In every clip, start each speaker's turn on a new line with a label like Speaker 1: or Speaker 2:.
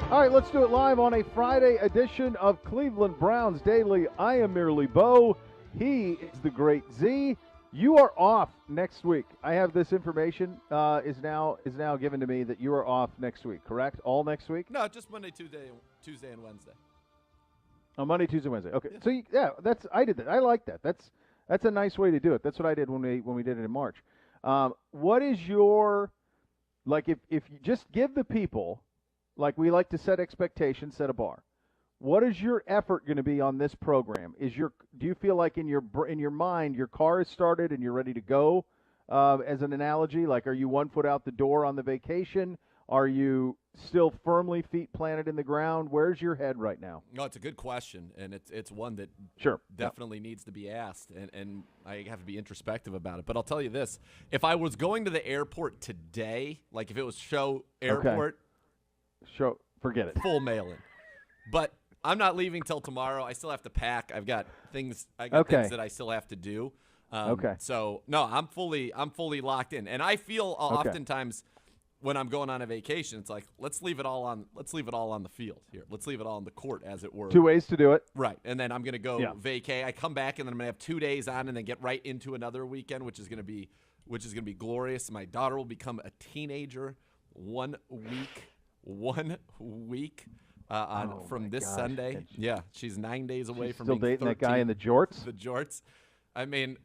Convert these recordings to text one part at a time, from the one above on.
Speaker 1: All right, let's do it live on a Friday edition of Cleveland Browns Daily. I am merely Beau. He is the great Z. You are off next week. I have this information is now given to me that you are off next week, correct? All next week?
Speaker 2: No, just Monday, Tuesday, and Wednesday.
Speaker 1: Oh, Monday, Tuesday, Wednesday. Okay. Yeah. So I did that. I like that. That's a nice way to do it. That's what I did when we did it in March. What is your, like, if you just give the people, like we like to set expectations, set a bar. What is your effort going to be on this program? Do you feel like in your mind your car is started and you're ready to go? As an analogy, like, are you 1 foot out the door on the vacation? Are you still firmly feet planted in the ground? Where's your head right now?
Speaker 2: No, it's a good question, and it's one that definitely needs to be asked, and I have to be introspective about it. But I'll tell you this: if I was going to the airport today, like if it was Show Airport,
Speaker 1: forget it,
Speaker 2: full mail-in. But I'm not leaving till tomorrow. I still have to pack. I've got things. Things that I still have to do. So no, I'm fully locked in, and I feel oftentimes when I'm going on a vacation, it's like let's leave it all on the field here. Let's leave it all on the court, as it were.
Speaker 1: 2 ways to do it.
Speaker 2: Right, and then I'm gonna go vacay. I come back, and then I'm gonna have 2 days on, and then get right into another weekend, which is gonna be glorious. My daughter will become a teenager 1 week. From this Sunday. Yeah, she's 9 days away from being 13.
Speaker 1: Still dating that guy in the jorts?
Speaker 2: The jorts. I mean,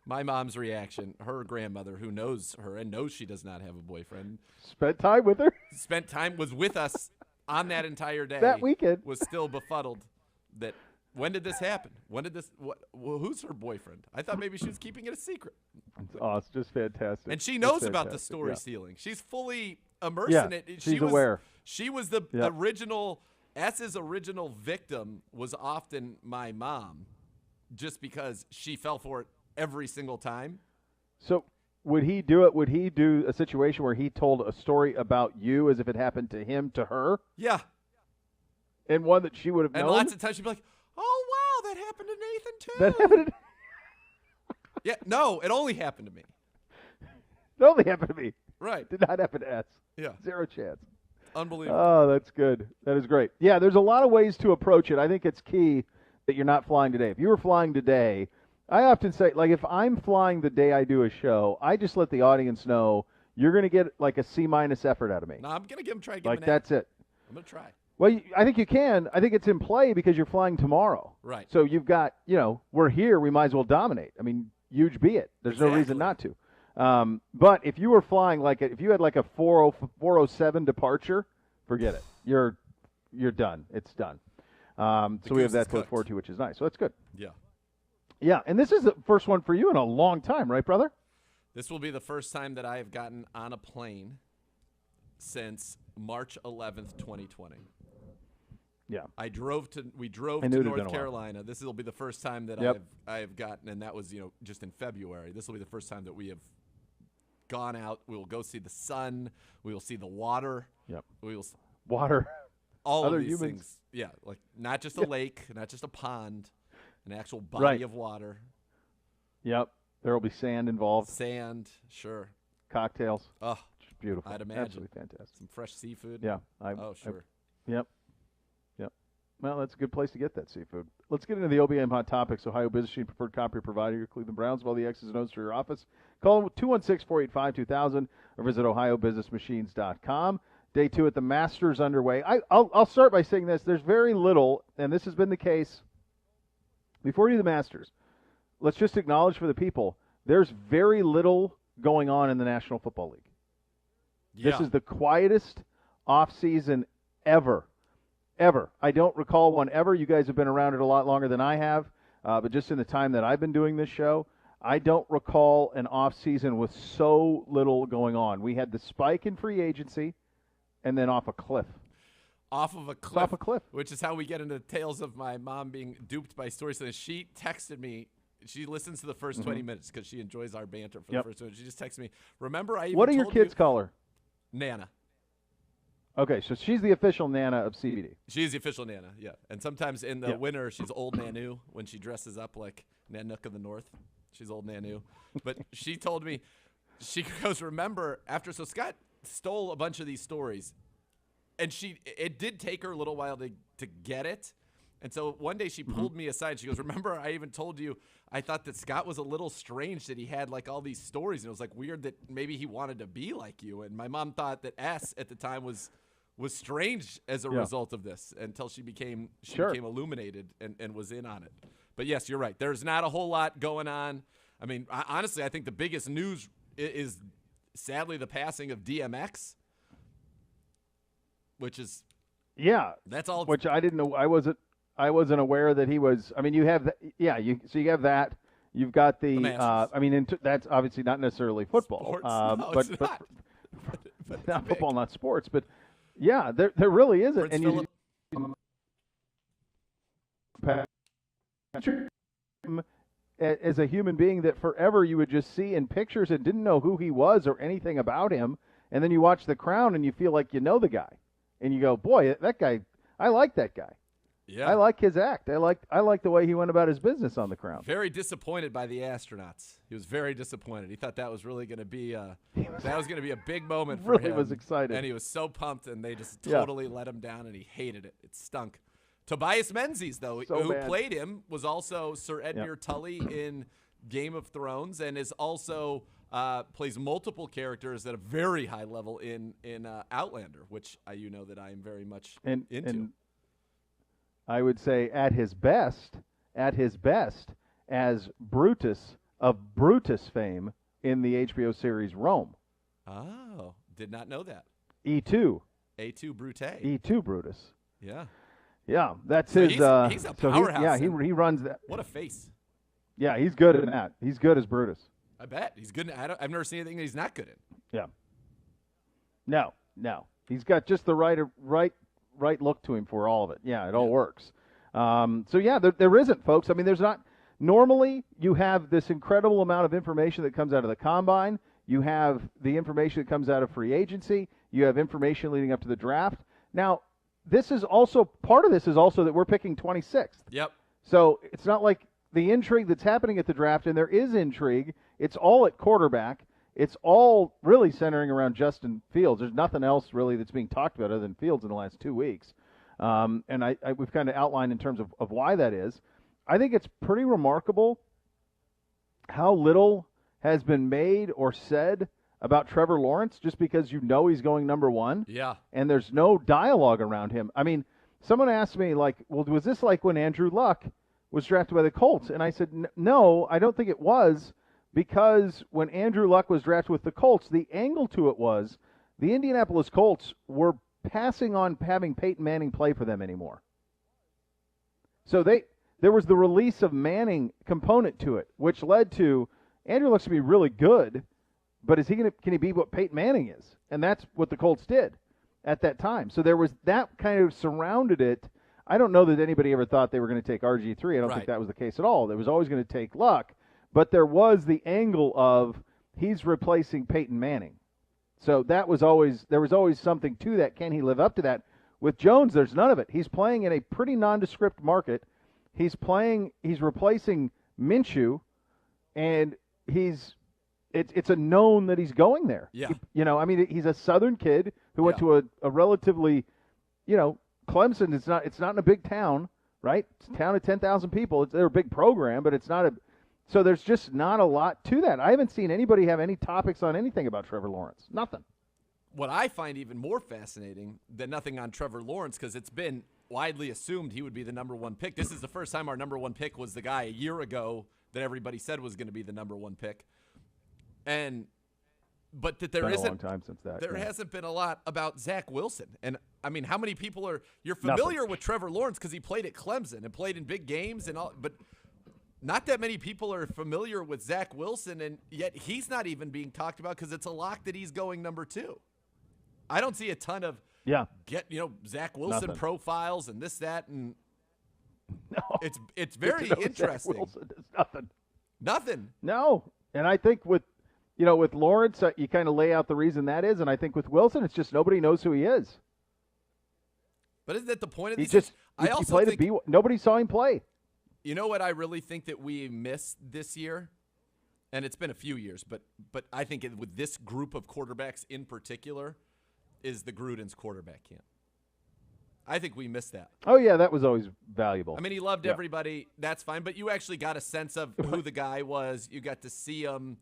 Speaker 2: my mom's reaction, her grandmother, who knows her and knows she does not have a boyfriend.
Speaker 1: Spent time with her?
Speaker 2: Was with us on that entire day.
Speaker 1: That weekend.
Speaker 2: Was still befuddled that, when did this happen? Who's her boyfriend? I thought maybe she was keeping it a secret.
Speaker 1: Oh, it's just fantastic.
Speaker 2: And she knows about the story stealing. She's fully immersed in it.
Speaker 1: She's aware.
Speaker 2: She was the original, S's original victim was often my mom, just because she fell for it every single time.
Speaker 1: So would he do it? Would he do a situation where he told a story about you as if it happened to him, to her?
Speaker 2: Yeah.
Speaker 1: And one that she would have known?
Speaker 2: And lots of times she'd be like, oh, wow, that happened to Nathan, too.
Speaker 1: That happened to
Speaker 2: Yeah, no, it only happened to me.
Speaker 1: It only happened to me.
Speaker 2: Right.
Speaker 1: Did not happen to S.
Speaker 2: Yeah.
Speaker 1: Zero chance.
Speaker 2: Unbelievable.
Speaker 1: Oh, that's good. That is great. Yeah, there's a lot of ways to approach it. I think it's key that you're not flying today. If you were flying today, I often say, like, if I'm flying the day I do a show, I just let the audience know you're going to get like a C- effort out of me.
Speaker 2: No, I'm going to try to give
Speaker 1: like
Speaker 2: him an
Speaker 1: that's
Speaker 2: A.
Speaker 1: it.
Speaker 2: I'm going to try.
Speaker 1: Well, I think you can. I think it's in play because you're flying tomorrow.
Speaker 2: Right.
Speaker 1: So you've got, we're here. We might as well dominate. I mean, huge be it. There's no reason not to. But if you were flying if you had like a 407 departure, forget it. You're done. It's done. So we have that to look forward to, which is nice. So that's good.
Speaker 2: Yeah.
Speaker 1: Yeah, and this is the first one for you in a long time, right, brother?
Speaker 2: This will be the first time that I have gotten on a plane since March 11th, 2020.
Speaker 1: Yeah.
Speaker 2: We drove to North Carolina. This will be the first time that I have gotten, and that was just in February. This will be the first time that we have gone out. We will go see the sun. We will see the water.
Speaker 1: Yep.
Speaker 2: We will
Speaker 1: water.
Speaker 2: All
Speaker 1: Other
Speaker 2: of these
Speaker 1: humans.
Speaker 2: things. Yeah, like not just a lake, not just a pond, an actual body of water.
Speaker 1: Yep. There will be sand involved.
Speaker 2: Sand, sure.
Speaker 1: Cocktails.
Speaker 2: Oh,
Speaker 1: just beautiful.
Speaker 2: I'd imagine.
Speaker 1: Absolutely fantastic.
Speaker 2: Some fresh seafood.
Speaker 1: Yeah.
Speaker 2: Sure.
Speaker 1: Yep. Well, that's a good place to get that seafood. Let's get into the OBM Hot Topics. Ohio Business Machine preferred copy provider, your Cleveland Browns, with all the X's and O's for your office. Call them 216-485-2000 or visit ohiobusinessmachines.com. Day 2 at the Masters underway. I'll start by saying this. There's very little, and this has been the case before you do the Masters. Let's just acknowledge for the people, there's very little going on in the National Football League.
Speaker 2: Yeah.
Speaker 1: This is the quietest offseason ever. Ever. I don't recall one ever. You guys have been around it a lot longer than I have, but just in the time that I've been doing this show, I don't recall an offseason with so little going on. We had the spike in free agency and then off a cliff.
Speaker 2: Off of a cliff.
Speaker 1: Off a cliff.
Speaker 2: Which is how we get into the tales of my mom being duped by stories. So she texted me. She listens to the first 20 minutes because she enjoys our banter for the first 20 minutes. She just texted me, remember I even
Speaker 1: What do your
Speaker 2: told
Speaker 1: kids
Speaker 2: you?
Speaker 1: call her?
Speaker 2: Nana.
Speaker 1: Okay, so she's the official Nana of CBD.
Speaker 2: She's the official Nana, yeah. And sometimes in the winter, she's old Nanu when she dresses up like Nanook of the North. She's old Nanu. But she told me, she goes, remember, so Scott stole a bunch of these stories, and it did take her a little while to get it. And so one day she pulled me aside. She goes, "Remember, I even told you I thought that Scott was a little strange that he had like all these stories, and it was like weird that maybe he wanted to be like you." And my mom thought that S at the time was strange as a result of this until she became illuminated and was in on it. But yes, you're right. There's not a whole lot going on. I mean, honestly, I think the biggest news is sadly the passing of DMX, which is that's all.
Speaker 1: Which I didn't know. I wasn't aware that he was. I mean, you have you have that. You've got the. That's obviously not necessarily football.
Speaker 2: Sports.
Speaker 1: But not football, not sports. But yeah, there really isn't.
Speaker 2: Prince
Speaker 1: and as a human being that forever you would just see in pictures and didn't know who he was or anything about him, and then you watch The Crown and you feel like you know the guy, and you go, boy, that guy, I like that guy.
Speaker 2: Yeah,
Speaker 1: I like his act. I like the way he went about his business on The Crown.
Speaker 2: Very disappointed by the astronauts. He was very disappointed. He thought that was really going to be a big moment for him.
Speaker 1: Really was excited,
Speaker 2: and he was so pumped, and they just totally let him down, and he hated it. It stunk. Tobias Menzies, though, who played him, was also Sir Edmure Tully in Game of Thrones, and is also plays multiple characters at a very high level in Outlander, which you know that I am very much into.
Speaker 1: And I would say at his best, as Brutus of Brutus fame in the HBO series Rome.
Speaker 2: Oh, did not know that.
Speaker 1: E2.
Speaker 2: A2 Brute.
Speaker 1: E2 Brutus.
Speaker 2: Yeah.
Speaker 1: Yeah, that's
Speaker 2: so
Speaker 1: his.
Speaker 2: He's a powerhouse.
Speaker 1: He runs that.
Speaker 2: What a face.
Speaker 1: Yeah, he's good at that. He's good as Brutus.
Speaker 2: I bet he's good. I've never seen anything that he's not good in.
Speaker 1: Yeah. No. He's got just the right look to him for all of it. Yeah, it all works. There isn't, folks. I mean, there's not. Normally, you have this incredible amount of information that comes out of the combine. You have the information that comes out of free agency. You have information leading up to the draft. Now, this is also part of this is also that we're picking 26th.
Speaker 2: Yep.
Speaker 1: So it's not like the intrigue that's happening at the draft, and there is intrigue. It's all at quarterback. It's all really centering around Justin Fields. There's nothing else really that's being talked about other than Fields in the last 2 weeks. And we've kind of outlined in terms of why that is. I think it's pretty remarkable how little has been made or said about Trevor Lawrence just because you know he's going number one.
Speaker 2: Yeah.
Speaker 1: And there's no dialogue around him. I mean, someone asked me, like, well, was this like when Andrew Luck was drafted by the Colts? And I said, no, I don't think it was, because when Andrew Luck was drafted with the Colts, the angle to it was the Indianapolis Colts were passing on having Peyton Manning play for them anymore. So there was the release of Manning component to it, which led to Andrew Luck's to be really good, but can he be what Peyton Manning is? And that's what the Colts did at that time. So there was that kind of surrounded it. I don't know that anybody ever thought they were going to take RG3. I don't think that was the case at all. They was always going to take Luck, but there was the angle of he's replacing Peyton Manning. So there was always something to that. Can he live up to that? With Jones, there's none of it. He's playing in a pretty nondescript market. He's replacing Minshew, and it's a known that he's going there.
Speaker 2: Yeah.
Speaker 1: He's a Southern kid who went to a relatively, Clemson. It's not in a big town, right? It's a town of 10,000 people. They're a big program, but it's not a. So there's just not a lot to that. I haven't seen anybody have any topics on anything about Trevor Lawrence. Nothing.
Speaker 2: What I find even more fascinating than nothing on Trevor Lawrence, because it's been widely assumed he would be the number one pick. This is the first time our number one pick was the guy a year ago that everybody said was going to be the number one pick. But that there isn't a long time since that. There hasn't been a lot about Zach Wilson. And I mean, how many people you're familiar with Trevor Lawrence because he played at Clemson and played in big games and all, but not that many people are familiar with Zach Wilson, and yet he's not even being talked about because it's a lock that he's going number 2. I don't see a ton of Zach Wilson profiles and this, that, and it's very interesting.
Speaker 1: Zach Wilson is nothing.
Speaker 2: Nothing.
Speaker 1: No, and I think with Lawrence, you kind of lay out the reason that is, and I think with Wilson, it's just nobody knows who he is.
Speaker 2: But isn't that the point of these?
Speaker 1: Nobody saw him play.
Speaker 2: You know what I really think that we missed this year and it's been a few years, but I think with this group of quarterbacks in particular, is the Gruden's quarterback camp. I think we missed that.
Speaker 1: Oh, yeah, that was always valuable.
Speaker 2: I mean, he loved everybody. That's fine. But you actually got a sense of who the guy was. You got to see him,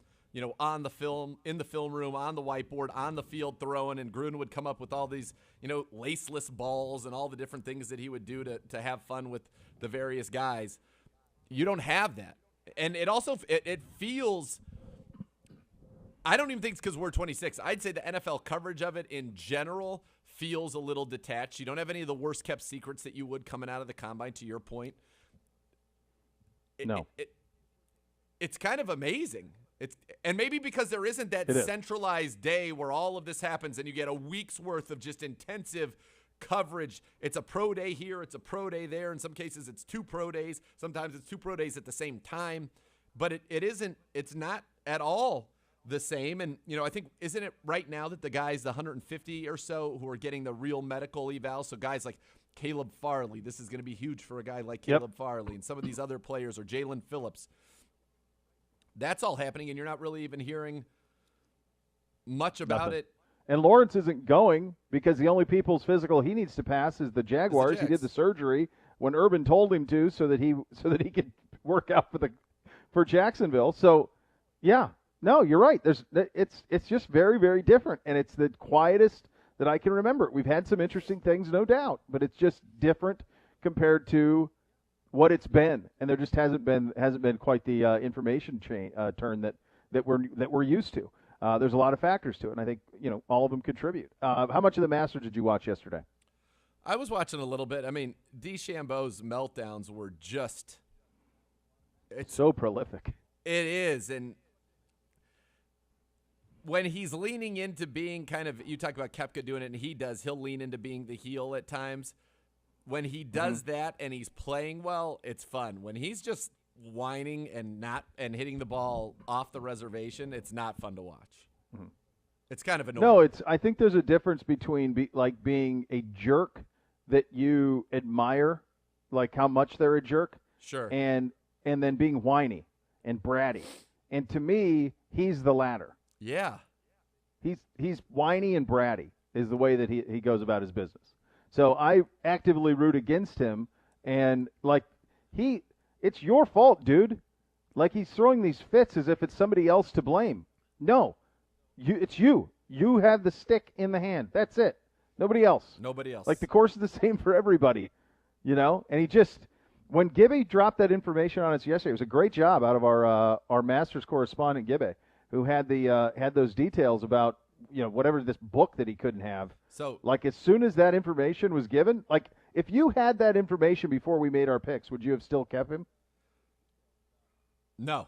Speaker 2: on the film, in the film room, on the whiteboard, on the field throwing. And Gruden would come up with all these, laceless balls and all the different things that he would do to have fun with the various guys. You don't have that. And it also it feels – I don't even think it's because we're 26. I'd say the NFL coverage of it in general – feels a little detached. You don't have any of the worst kept secrets that you would coming out of the combine, to your point. It's kind of amazing. And maybe because there isn't that centralized day where all of this happens and you get a week's worth of just intensive coverage. It's a pro day here, it's a pro day there. In some cases it's 2 pro days. Sometimes it's 2 pro days at the same time. But it's not at all the same. And, I think, isn't it right now that the guys, the 150 or so who are getting the real medical evals, so guys like Caleb Farley, this is going to be huge for a guy like Caleb Farley, and some of these other players, or Jalen Phillips. That's all happening, and you're not really even hearing much about it. And
Speaker 1: Lawrence isn't going because the only people's physical he needs to pass is the Jaguars. He did the surgery when Urban told him to so that he could work out for Jacksonville. So, yeah. No, you're right. It's just very, very different, and it's the quietest that I can remember. We've had some interesting things, no doubt, but it's just different compared to what it's been, and there just hasn't been quite the information turn that we're used to. There's a lot of factors to it, and I think all of them contribute. How much of the Masters did you watch yesterday?
Speaker 2: I was watching a little bit. I mean, DeChambeau's meltdowns were just
Speaker 1: so prolific.
Speaker 2: It is, and when he's leaning into being kind of, you talk about Koepka doing it, and he'll lean into being the heel at times. When he does that and he's playing well, it's fun. When he's just whining and hitting the ball off the reservation, it's not fun to watch. Mm-hmm. It's kind of annoying.
Speaker 1: No, I think there's a difference between being a jerk that you admire, like how much they're a jerk.
Speaker 2: Sure.
Speaker 1: And then being whiny and bratty. And to me, he's the latter.
Speaker 2: Yeah.
Speaker 1: He's whiny and bratty is the way that he goes about his business. So I actively root against him, and it's your fault, dude. Like, he's throwing these fits as if it's somebody else to blame. No. It's you. You have the stick in the hand. That's it. Nobody else. Like, the course is the same for everybody, And he just, when Gibby dropped that information on us yesterday, it was a great job out of our Masters correspondent, Gibby, who had those details about, whatever this book that he couldn't have.
Speaker 2: So,
Speaker 1: like, as soon as that information was given, like, if you had that information before we made our picks, would you have still kept him?
Speaker 2: No,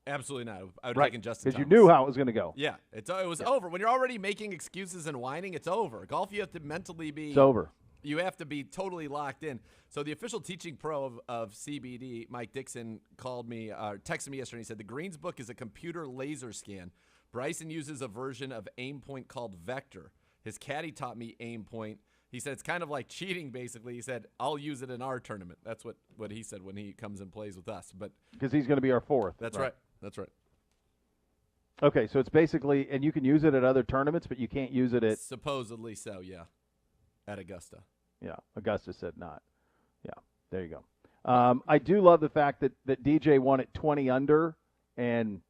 Speaker 2: absolutely not. I would have taken Justin
Speaker 1: Thomas. Because you knew how it was going to go.
Speaker 2: Yeah, it was over. When you're already making excuses and whining, it's over. Golf, you have to mentally be.
Speaker 1: It's over.
Speaker 2: You have to be totally locked in. So the official teaching pro of CBD, Mike Dixon, called me, texted me yesterday. He said, the Greens book is a computer laser scan. Bryson uses a version of Aimpoint called Vector. His caddy taught me Aimpoint. He said it's kind of like cheating, basically. He said, I'll use it in our tournament. That's what he said when he comes and plays with us. But
Speaker 1: because he's going to be our fourth.
Speaker 2: That's right. That's right.
Speaker 1: Okay, so it's basically, and you can use it at other tournaments, but you can't use it at...
Speaker 2: Supposedly so, yeah, at Augusta.
Speaker 1: Yeah, Augusta said not. Yeah, there you go. I do love the fact that DJ won at 20 under, and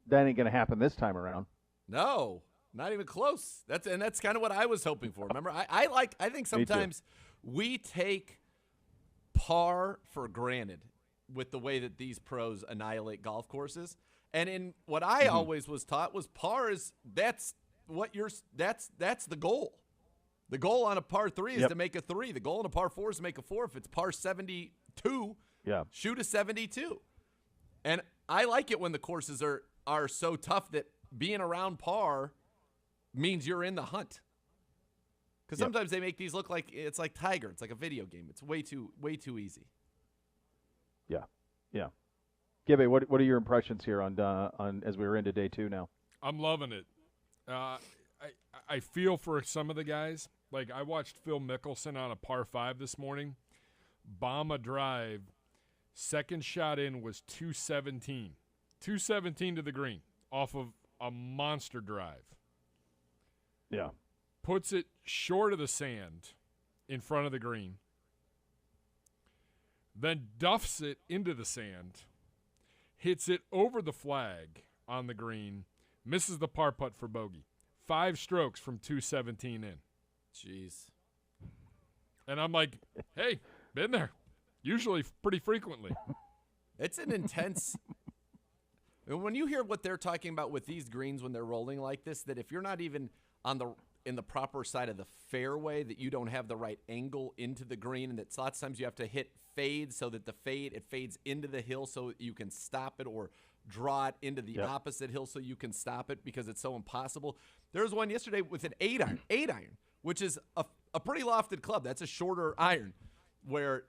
Speaker 1: that ain't going to happen this time around.
Speaker 2: No, not even close. That's kind of what I was hoping for. Remember, I think sometimes we take par for granted with the way that these pros annihilate golf courses. And in what I always was taught was par is that's the goal. The goal on a par 3 is to make a 3. The goal on a par 4 is to make a 4. If it's par 72, shoot a 72. And I like it when the courses are so tough that being around par means you're in the hunt. Because sometimes they make these look like it's like Tiger. It's like a video game. It's way too easy.
Speaker 1: Yeah. Gibby, what are your impressions here on as we were into day 2 now?
Speaker 3: I'm loving it. I feel for some of the guys. Like, I watched Phil Mickelson on a par 5 this morning. Bomb a drive. Second shot in was 217. 217 to the green off of a monster drive.
Speaker 1: Yeah.
Speaker 3: Puts it short of the sand in front of the green. Then duffs it into the sand. Hits it over the flag on the green. Misses the par putt for bogey. 5 strokes from 217 in.
Speaker 2: Jeez.
Speaker 3: And I'm like, hey, been there. Usually pretty frequently.
Speaker 2: It's an intense. When you hear what they're talking about with these greens when they're rolling like this, that if you're not even in the proper side of the fairway, that you don't have the right angle into the green, and that lots of times you have to hit fade so that it fades into the hill so that you can stop it, or draw it into the opposite hill so you can stop it because it's so impossible. There was one yesterday with an 8 iron, which is a pretty lofted club. That's a shorter iron, where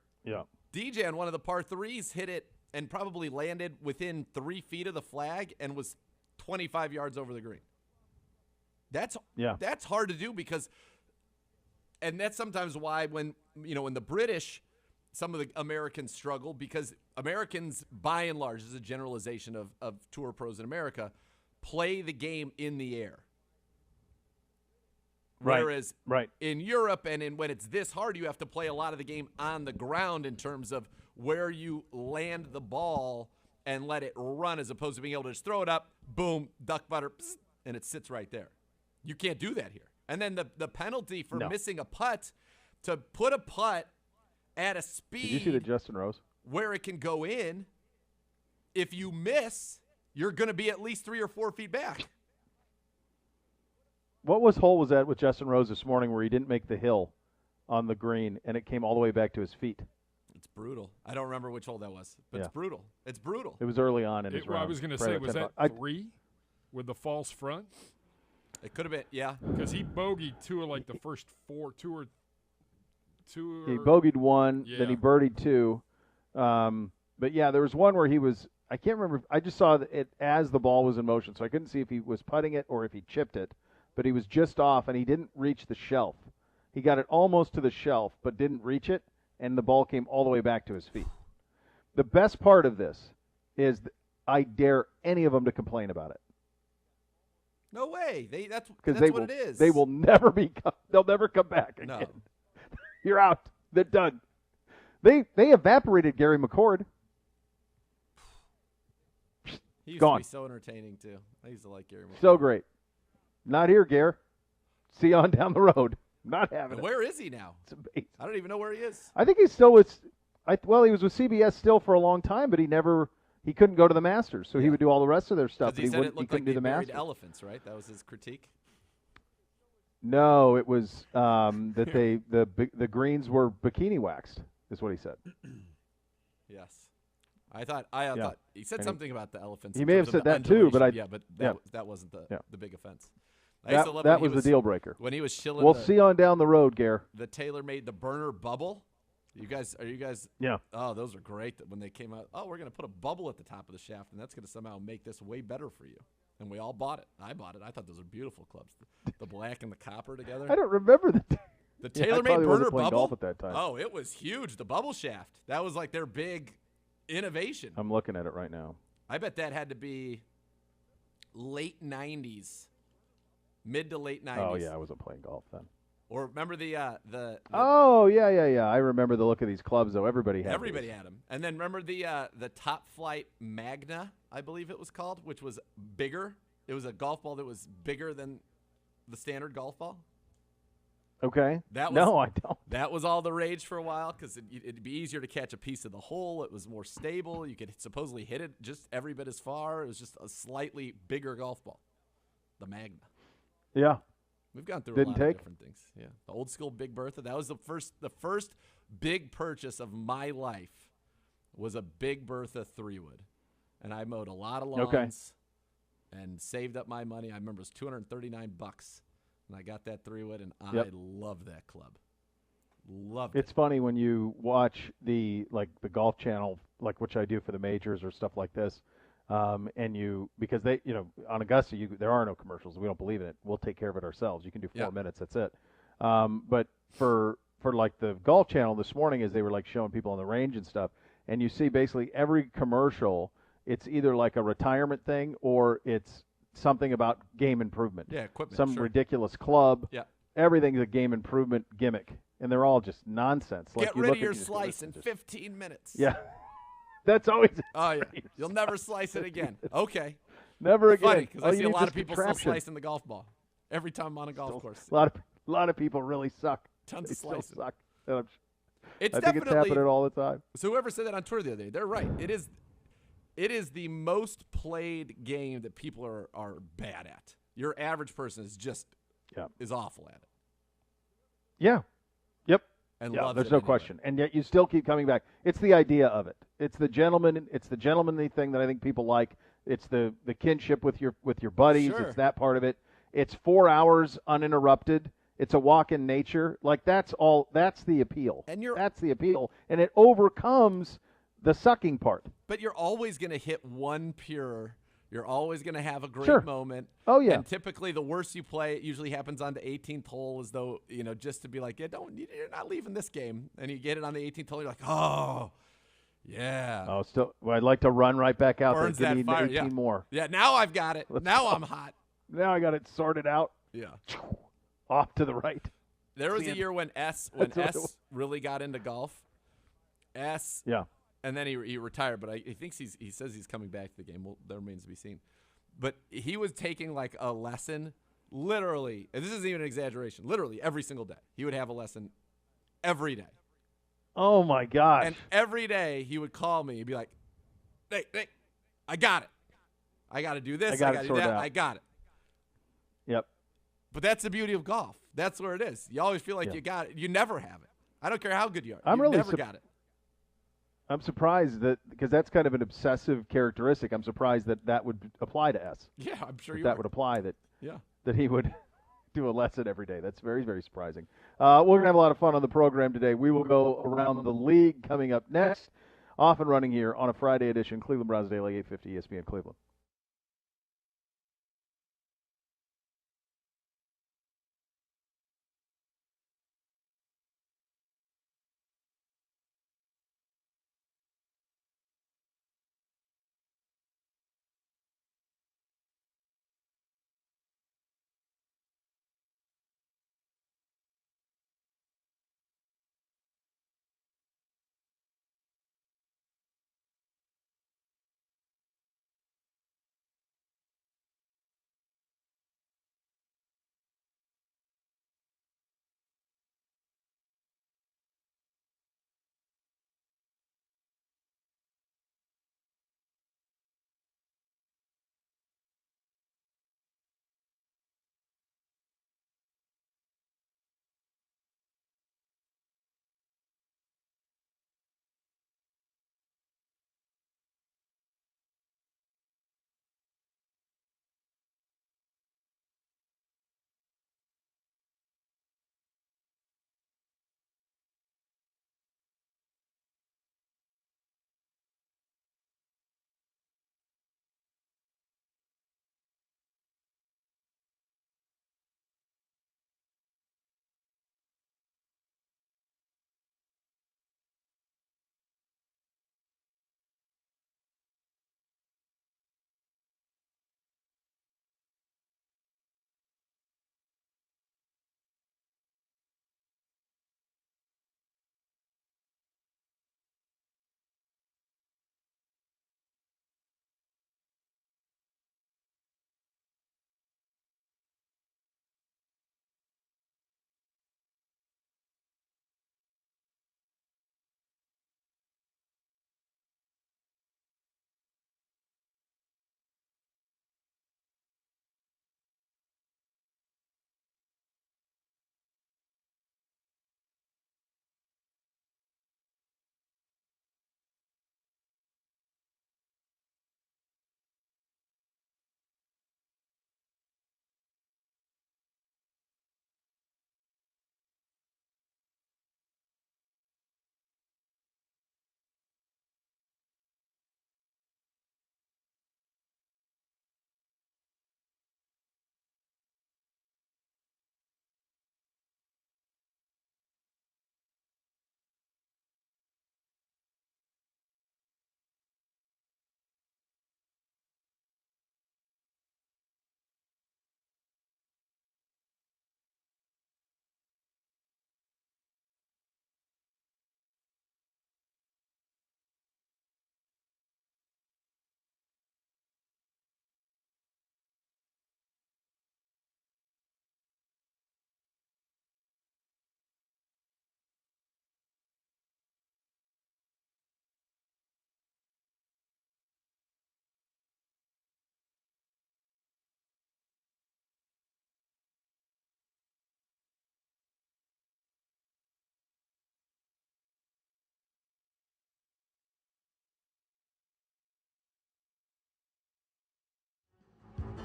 Speaker 2: DJ on one of the par 3s hit it and probably landed within 3 feet of the flag and was 25 yards over the green. That's hard to do and that's sometimes why when the British, some of the Americans struggle, because Americans, by and large, this is a generalization of tour pros in America, play the game in the air. Whereas in Europe and when it's this hard, you have to play a lot of the game on the ground in terms of where you land the ball and let it run, as opposed to being able to just throw it up, boom, duck butter, psst, and it sits right there. You can't do that here. And then the penalty for missing a putt, to put a putt at a speed.
Speaker 1: Did you see the Justin Rose?
Speaker 2: Where it can go in, if you miss, you're going to be at least 3 or 4 feet back.
Speaker 1: What hole was that with Justin Rose this morning where he didn't make the hill on the green and it came all the way back to his feet?
Speaker 2: It's brutal. I don't remember which hole that was, but it's brutal. It's brutal.
Speaker 1: It was early on in his round.
Speaker 3: I was going to say, was that 3 with the false front?
Speaker 2: It could have been, yeah.
Speaker 3: Because he bogeyed 2 of like the first 4, 2 or.
Speaker 1: He bogeyed 1, then he birdied 2. But yeah, there was one where he was, I can't remember, I just saw it as the ball was in motion, so I couldn't see if he was putting it or if he chipped it. But he was just off, and he didn't reach the shelf. He got it almost to the shelf, but didn't reach it, and the ball came all the way back to his feet. The best part of this is I dare any of them to complain about it.
Speaker 2: No way. That's
Speaker 1: what
Speaker 2: it is.
Speaker 1: They will never they'll never come back again.
Speaker 2: No.
Speaker 1: You're out. They're done. They evaporated Gary McCord.
Speaker 2: He used
Speaker 1: Gone.
Speaker 2: to be so entertaining, too. I used to like Gary McCord.
Speaker 1: So great. Not here, Gare. See you on down the road. Not having it.
Speaker 2: Where is he now?
Speaker 1: It's amazing.
Speaker 2: I don't even know where he is.
Speaker 1: I think he's still with he was with CBS still for a long time, but he couldn't go to the Masters, so he would do all the rest of their stuff.
Speaker 2: He said it looked like
Speaker 1: do
Speaker 2: they
Speaker 1: the
Speaker 2: buried
Speaker 1: Masters.
Speaker 2: elephants, right? That was his critique.
Speaker 1: No, it was that the greens were bikini waxed, is what he said.
Speaker 2: Yes. I thought he said something about the elephants.
Speaker 1: He may have said that too, but
Speaker 2: that wasn't the big offense.
Speaker 1: That was the deal breaker.
Speaker 2: When he was shilling.
Speaker 1: We'll see on down the road, Gare.
Speaker 2: The TaylorMade, the burner bubble. Are you guys?
Speaker 1: Yeah.
Speaker 2: Oh, those are great. When they came out, we're going to put a bubble at the top of the shaft, and that's going to somehow make this way better for you. And we all bought it. I bought it. I thought those were beautiful clubs. The black and the copper together.
Speaker 1: I don't remember
Speaker 2: the TaylorMade burner bubble.
Speaker 1: Golf at that time.
Speaker 2: Oh, it was huge. The bubble shaft. That was like their big innovation.
Speaker 1: I'm looking at it right now.
Speaker 2: I bet that had to be late 90s, mid to late 90s.
Speaker 1: Oh, yeah, I wasn't playing golf then.
Speaker 2: Or remember the
Speaker 1: Oh, yeah. I remember the look of these clubs, though. Everybody had
Speaker 2: them. And then remember the Top Flight Magna, I believe it was called, which was bigger. It was a golf ball that was bigger than the standard golf ball.
Speaker 1: Okay. No, I don't.
Speaker 2: That was all the rage for a while because it'd be easier to catch a piece of the hole. It was more stable. You could supposedly hit it just every bit as far. It was just a slightly bigger golf ball, the Magna.
Speaker 1: Yeah.
Speaker 2: We've gone through a lot of different things. Yeah, the old school Big Bertha. That was the first big purchase of my life. Was a Big Bertha 3-wood, and I mowed a lot of lawns and saved up my money. I remember it was $239, and I got that 3-wood, and I love that club. Loved it. It's
Speaker 1: funny when you watch the Golf Channel, which I do for the majors or stuff like this. Because they, on Augusta, there are no commercials. We don't believe in it. We'll take care of it ourselves. You can do 4 minutes. That's it. But for the Golf Channel this morning, as they were showing people on the range and stuff, and you see basically every commercial it's either like a retirement thing or it's something about game improvement.
Speaker 2: Yeah, equipment.
Speaker 1: Some
Speaker 2: sure.
Speaker 1: ridiculous club.
Speaker 2: Yeah.
Speaker 1: Everything's a game improvement gimmick, and they're all just nonsense.
Speaker 2: Get rid of your slice in 15 minutes.
Speaker 1: Yeah. That's always.
Speaker 2: Oh, yeah. You'll never slice it again. Okay.
Speaker 1: Never again.
Speaker 2: Funny, because I see a lot of people still slicing the golf ball every time I'm on a golf course.
Speaker 1: A lot of people really suck.
Speaker 2: Tons
Speaker 1: they
Speaker 2: of slicing.
Speaker 1: Suck.
Speaker 2: I
Speaker 1: think it's happening all the time.
Speaker 2: So whoever said that on Twitter the other day, they're right. It is the most played game that people are bad at. Your average person is awful at it.
Speaker 1: Yeah. Yep.
Speaker 2: And
Speaker 1: yeah,
Speaker 2: loves
Speaker 1: there's
Speaker 2: it
Speaker 1: no
Speaker 2: anyway.
Speaker 1: question. And yet you still keep coming back. It's the idea of it. It's the gentlemanly thing that I think people like. It's the kinship with your buddies.
Speaker 2: Sure.
Speaker 1: It's that part of it. It's 4 hours uninterrupted. It's a walk in nature. Like that's the appeal. That's the appeal. And it overcomes the sucking part.
Speaker 2: But you're always going to hit one pure. You're always going to have a great
Speaker 1: Sure.
Speaker 2: moment.
Speaker 1: Oh yeah.
Speaker 2: And typically, the worse you play, it usually happens on the 18th hole, as though just to be like, you're not leaving this game. And you get it on the 18th hole, you're like, oh, yeah.
Speaker 1: Oh, still. Well, I'd like to run right back out
Speaker 2: Burns
Speaker 1: there. Give
Speaker 2: that
Speaker 1: me
Speaker 2: fire.
Speaker 1: 18 more.
Speaker 2: Yeah. Now I've got it. Now I'm hot.
Speaker 1: Now I got it sorted out.
Speaker 2: Yeah.
Speaker 1: Off to the right.
Speaker 2: There was a year when S really got into golf.
Speaker 1: Yeah.
Speaker 2: And then he retired, but he says he's coming back to the game. Well, that remains to be seen. But he was taking like a lesson, literally, and this isn't even an exaggeration, literally every single day. He would have a lesson every day.
Speaker 1: Oh my gosh.
Speaker 2: And every day he would call me. He'd be like, hey, I got it. I got to do this. I got to do that. I got it.
Speaker 1: Yep.
Speaker 2: But that's the beauty of golf. That's where it is. You always feel like you got it. You never have it. I don't care how good you are. You never got it.
Speaker 1: I'm surprised because that's kind of an obsessive characteristic. I'm surprised that would apply to S.
Speaker 2: Yeah, I'm sure
Speaker 1: that would apply that he would do a lesson every day. That's very, very surprising. We're going to have a lot of fun on the program today. We will go around the league coming up next. Off and running here on a Friday edition, Cleveland Browns Daily, 850 ESPN Cleveland.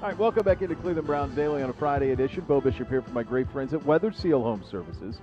Speaker 1: All right, welcome back into Cleveland Browns Daily on a Friday edition. Beau Bishop here for my great friends at Weather Seal Home Services.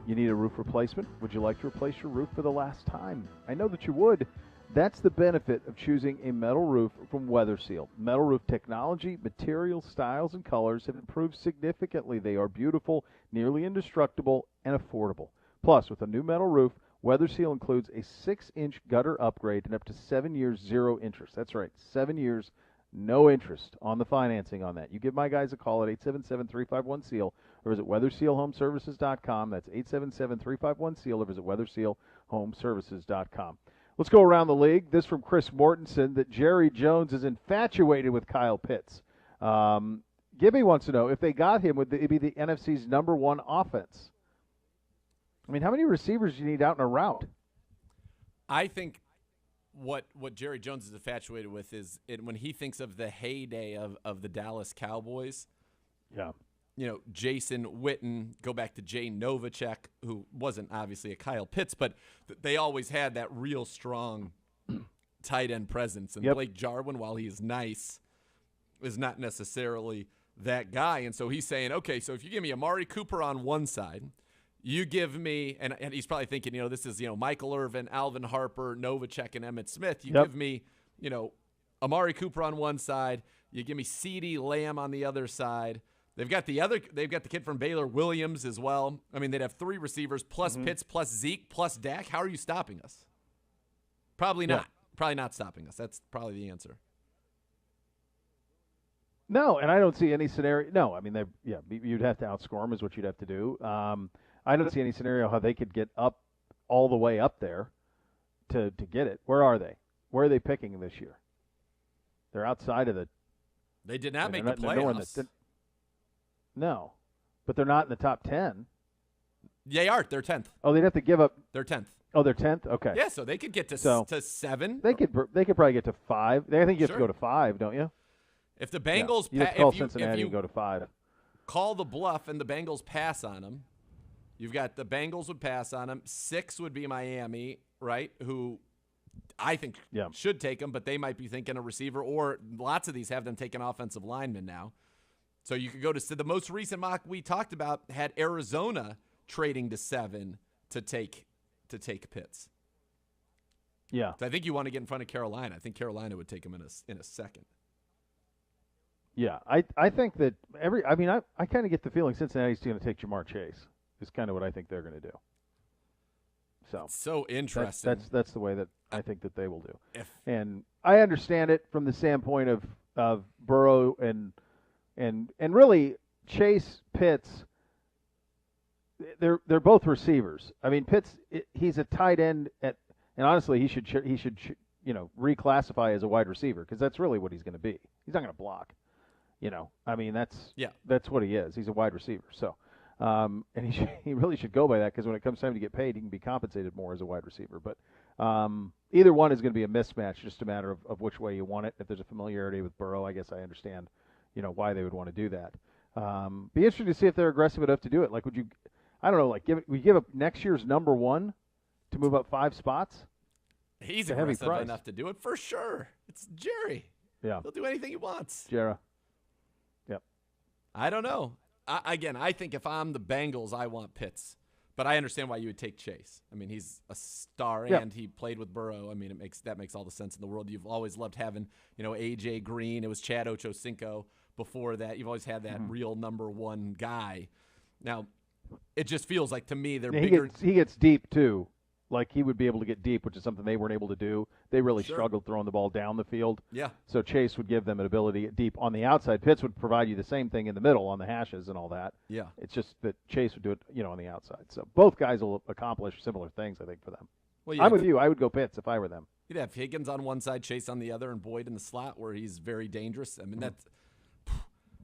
Speaker 1: You need a roof replacement? Would you like to replace your roof for the last time? I know that you would. That's the benefit of choosing a metal roof from Weather Seal. Metal roof technology, materials, styles, and colors have improved significantly. They are beautiful, nearly indestructible, and affordable. Plus, with a new metal roof, Weather Seal includes a 6-inch gutter upgrade and up to 7 years, 0 interest. That's right, 7 years, no interest on the financing on that. You give my guys a call at 877-351-SEAL or visit WeatherSealHomeservices.com. That's 877-351-SEAL or visit WeatherSealHomeservices.com. Let's go around the league. This from Chris Mortensen, that Jerry Jones is infatuated with Kyle Pitts. Gibby wants to know, if they got him, would it be the NFC's number one offense? I mean, how many receivers do you need out in a route?
Speaker 2: I think what Jerry Jones is infatuated with is when he thinks of the heyday of the Dallas Cowboys.
Speaker 1: Yeah.
Speaker 2: You know, Jason Witten, go back to Jay Novacek, who wasn't obviously a Kyle Pitts, but they always had that real strong tight end presence. And Blake Jarwin, while he is nice, is not necessarily that guy. And so he's saying, okay, so if you give me Amari Cooper on one side, you give me, and he's probably thinking, this is, Michael Irvin, Alvin Harper, Novacek, and Emmitt Smith. You give me, Amari Cooper on one side. You give me CeeDee Lamb on the other side. They've got the kid from Baylor, Williams, as well. I mean, they'd have 3 receivers plus Pitts plus Zeke plus Dak. How are you stopping us? Probably not. Probably not stopping us. That's probably the answer.
Speaker 1: No, and I don't see any scenario. No, I mean, you'd have to outscore them is what you'd have to do. I don't see any scenario how they could get up all the way up there to get it. Where are they? Where are they picking this year? They're outside of the.
Speaker 2: They did not make the playoffs.
Speaker 1: No, but they're not in the top 10.
Speaker 2: They are. They're 10th.
Speaker 1: Oh, they'd have to give up.
Speaker 2: They're 10th.
Speaker 1: Oh, they're 10th? Okay.
Speaker 2: Yeah, so they could get to 7.
Speaker 1: They could probably get to 5. I think you have to go to 5, don't you?
Speaker 2: If the Bengals
Speaker 1: you have to call Cincinnati and go to 5.
Speaker 2: Call the bluff and the Bengals pass on them, you've got the Bengals would pass on them. 6 would be Miami, right, who I think should take them, but they might be thinking a receiver, or lots of these have them taking offensive linemen now. So you could go to the most recent mock we talked about had Arizona trading to 7 to take Pitts.
Speaker 1: Yeah.
Speaker 2: So I think you want to get in front of Carolina. I think Carolina would take him in a second.
Speaker 1: Yeah, I think that I kind of get the feeling Cincinnati's going to take Jamar Chase. Is kind of what I think they're going to do.
Speaker 2: So interesting.
Speaker 1: That's the way that I think that they will do. And I understand it from the standpoint of Burrow and really Chase, Pitts. They're both receivers. I mean, Pitts, he's a tight end and honestly he should reclassify as a wide receiver because that's really what he's going to be. He's not going to block. I mean that's what he is. He's a wide receiver. So. And he really should go by that because when it comes time to get paid, he can be compensated more as a wide receiver. But either one is going to be a mismatch, just a matter of which way you want it. If there's a familiarity with Burrow, I guess I understand, why they would want to do that. Be interesting to see if they're aggressive enough to do it. Like, would you? I don't know. Like, would you give up next year's number 1 to move up 5 spots?
Speaker 2: He's aggressive enough to do it for sure. It's Jerry.
Speaker 1: Yeah,
Speaker 2: he'll do anything he wants.
Speaker 1: Jerry. Yep.
Speaker 2: I don't know. I think if I'm the Bengals, I want Pitts. But I understand why you would take Chase. I mean, he's a star, and he played with Burrow. I mean, that makes all the sense in the world. You've always loved having, A.J. Green. It was Chad Ochocinco before that. You've always had that real number 1 guy. Now, it just feels like, to me, they're bigger.
Speaker 1: He gets deep, too. Like, he would be able to get deep, which is something they weren't able to do. They really struggled throwing the ball down the field.
Speaker 2: Yeah.
Speaker 1: So Chase would give them an ability to get deep on the outside. Pitts would provide you the same thing in the middle on the hashes and all that.
Speaker 2: Yeah.
Speaker 1: It's just that Chase would do it, on the outside. So both guys will accomplish similar things, I think, for them. Well, I'm with you. I would go Pitts if I were them.
Speaker 2: You'd have Higgins on one side, Chase on the other, and Boyd in the slot where he's very dangerous. I mean,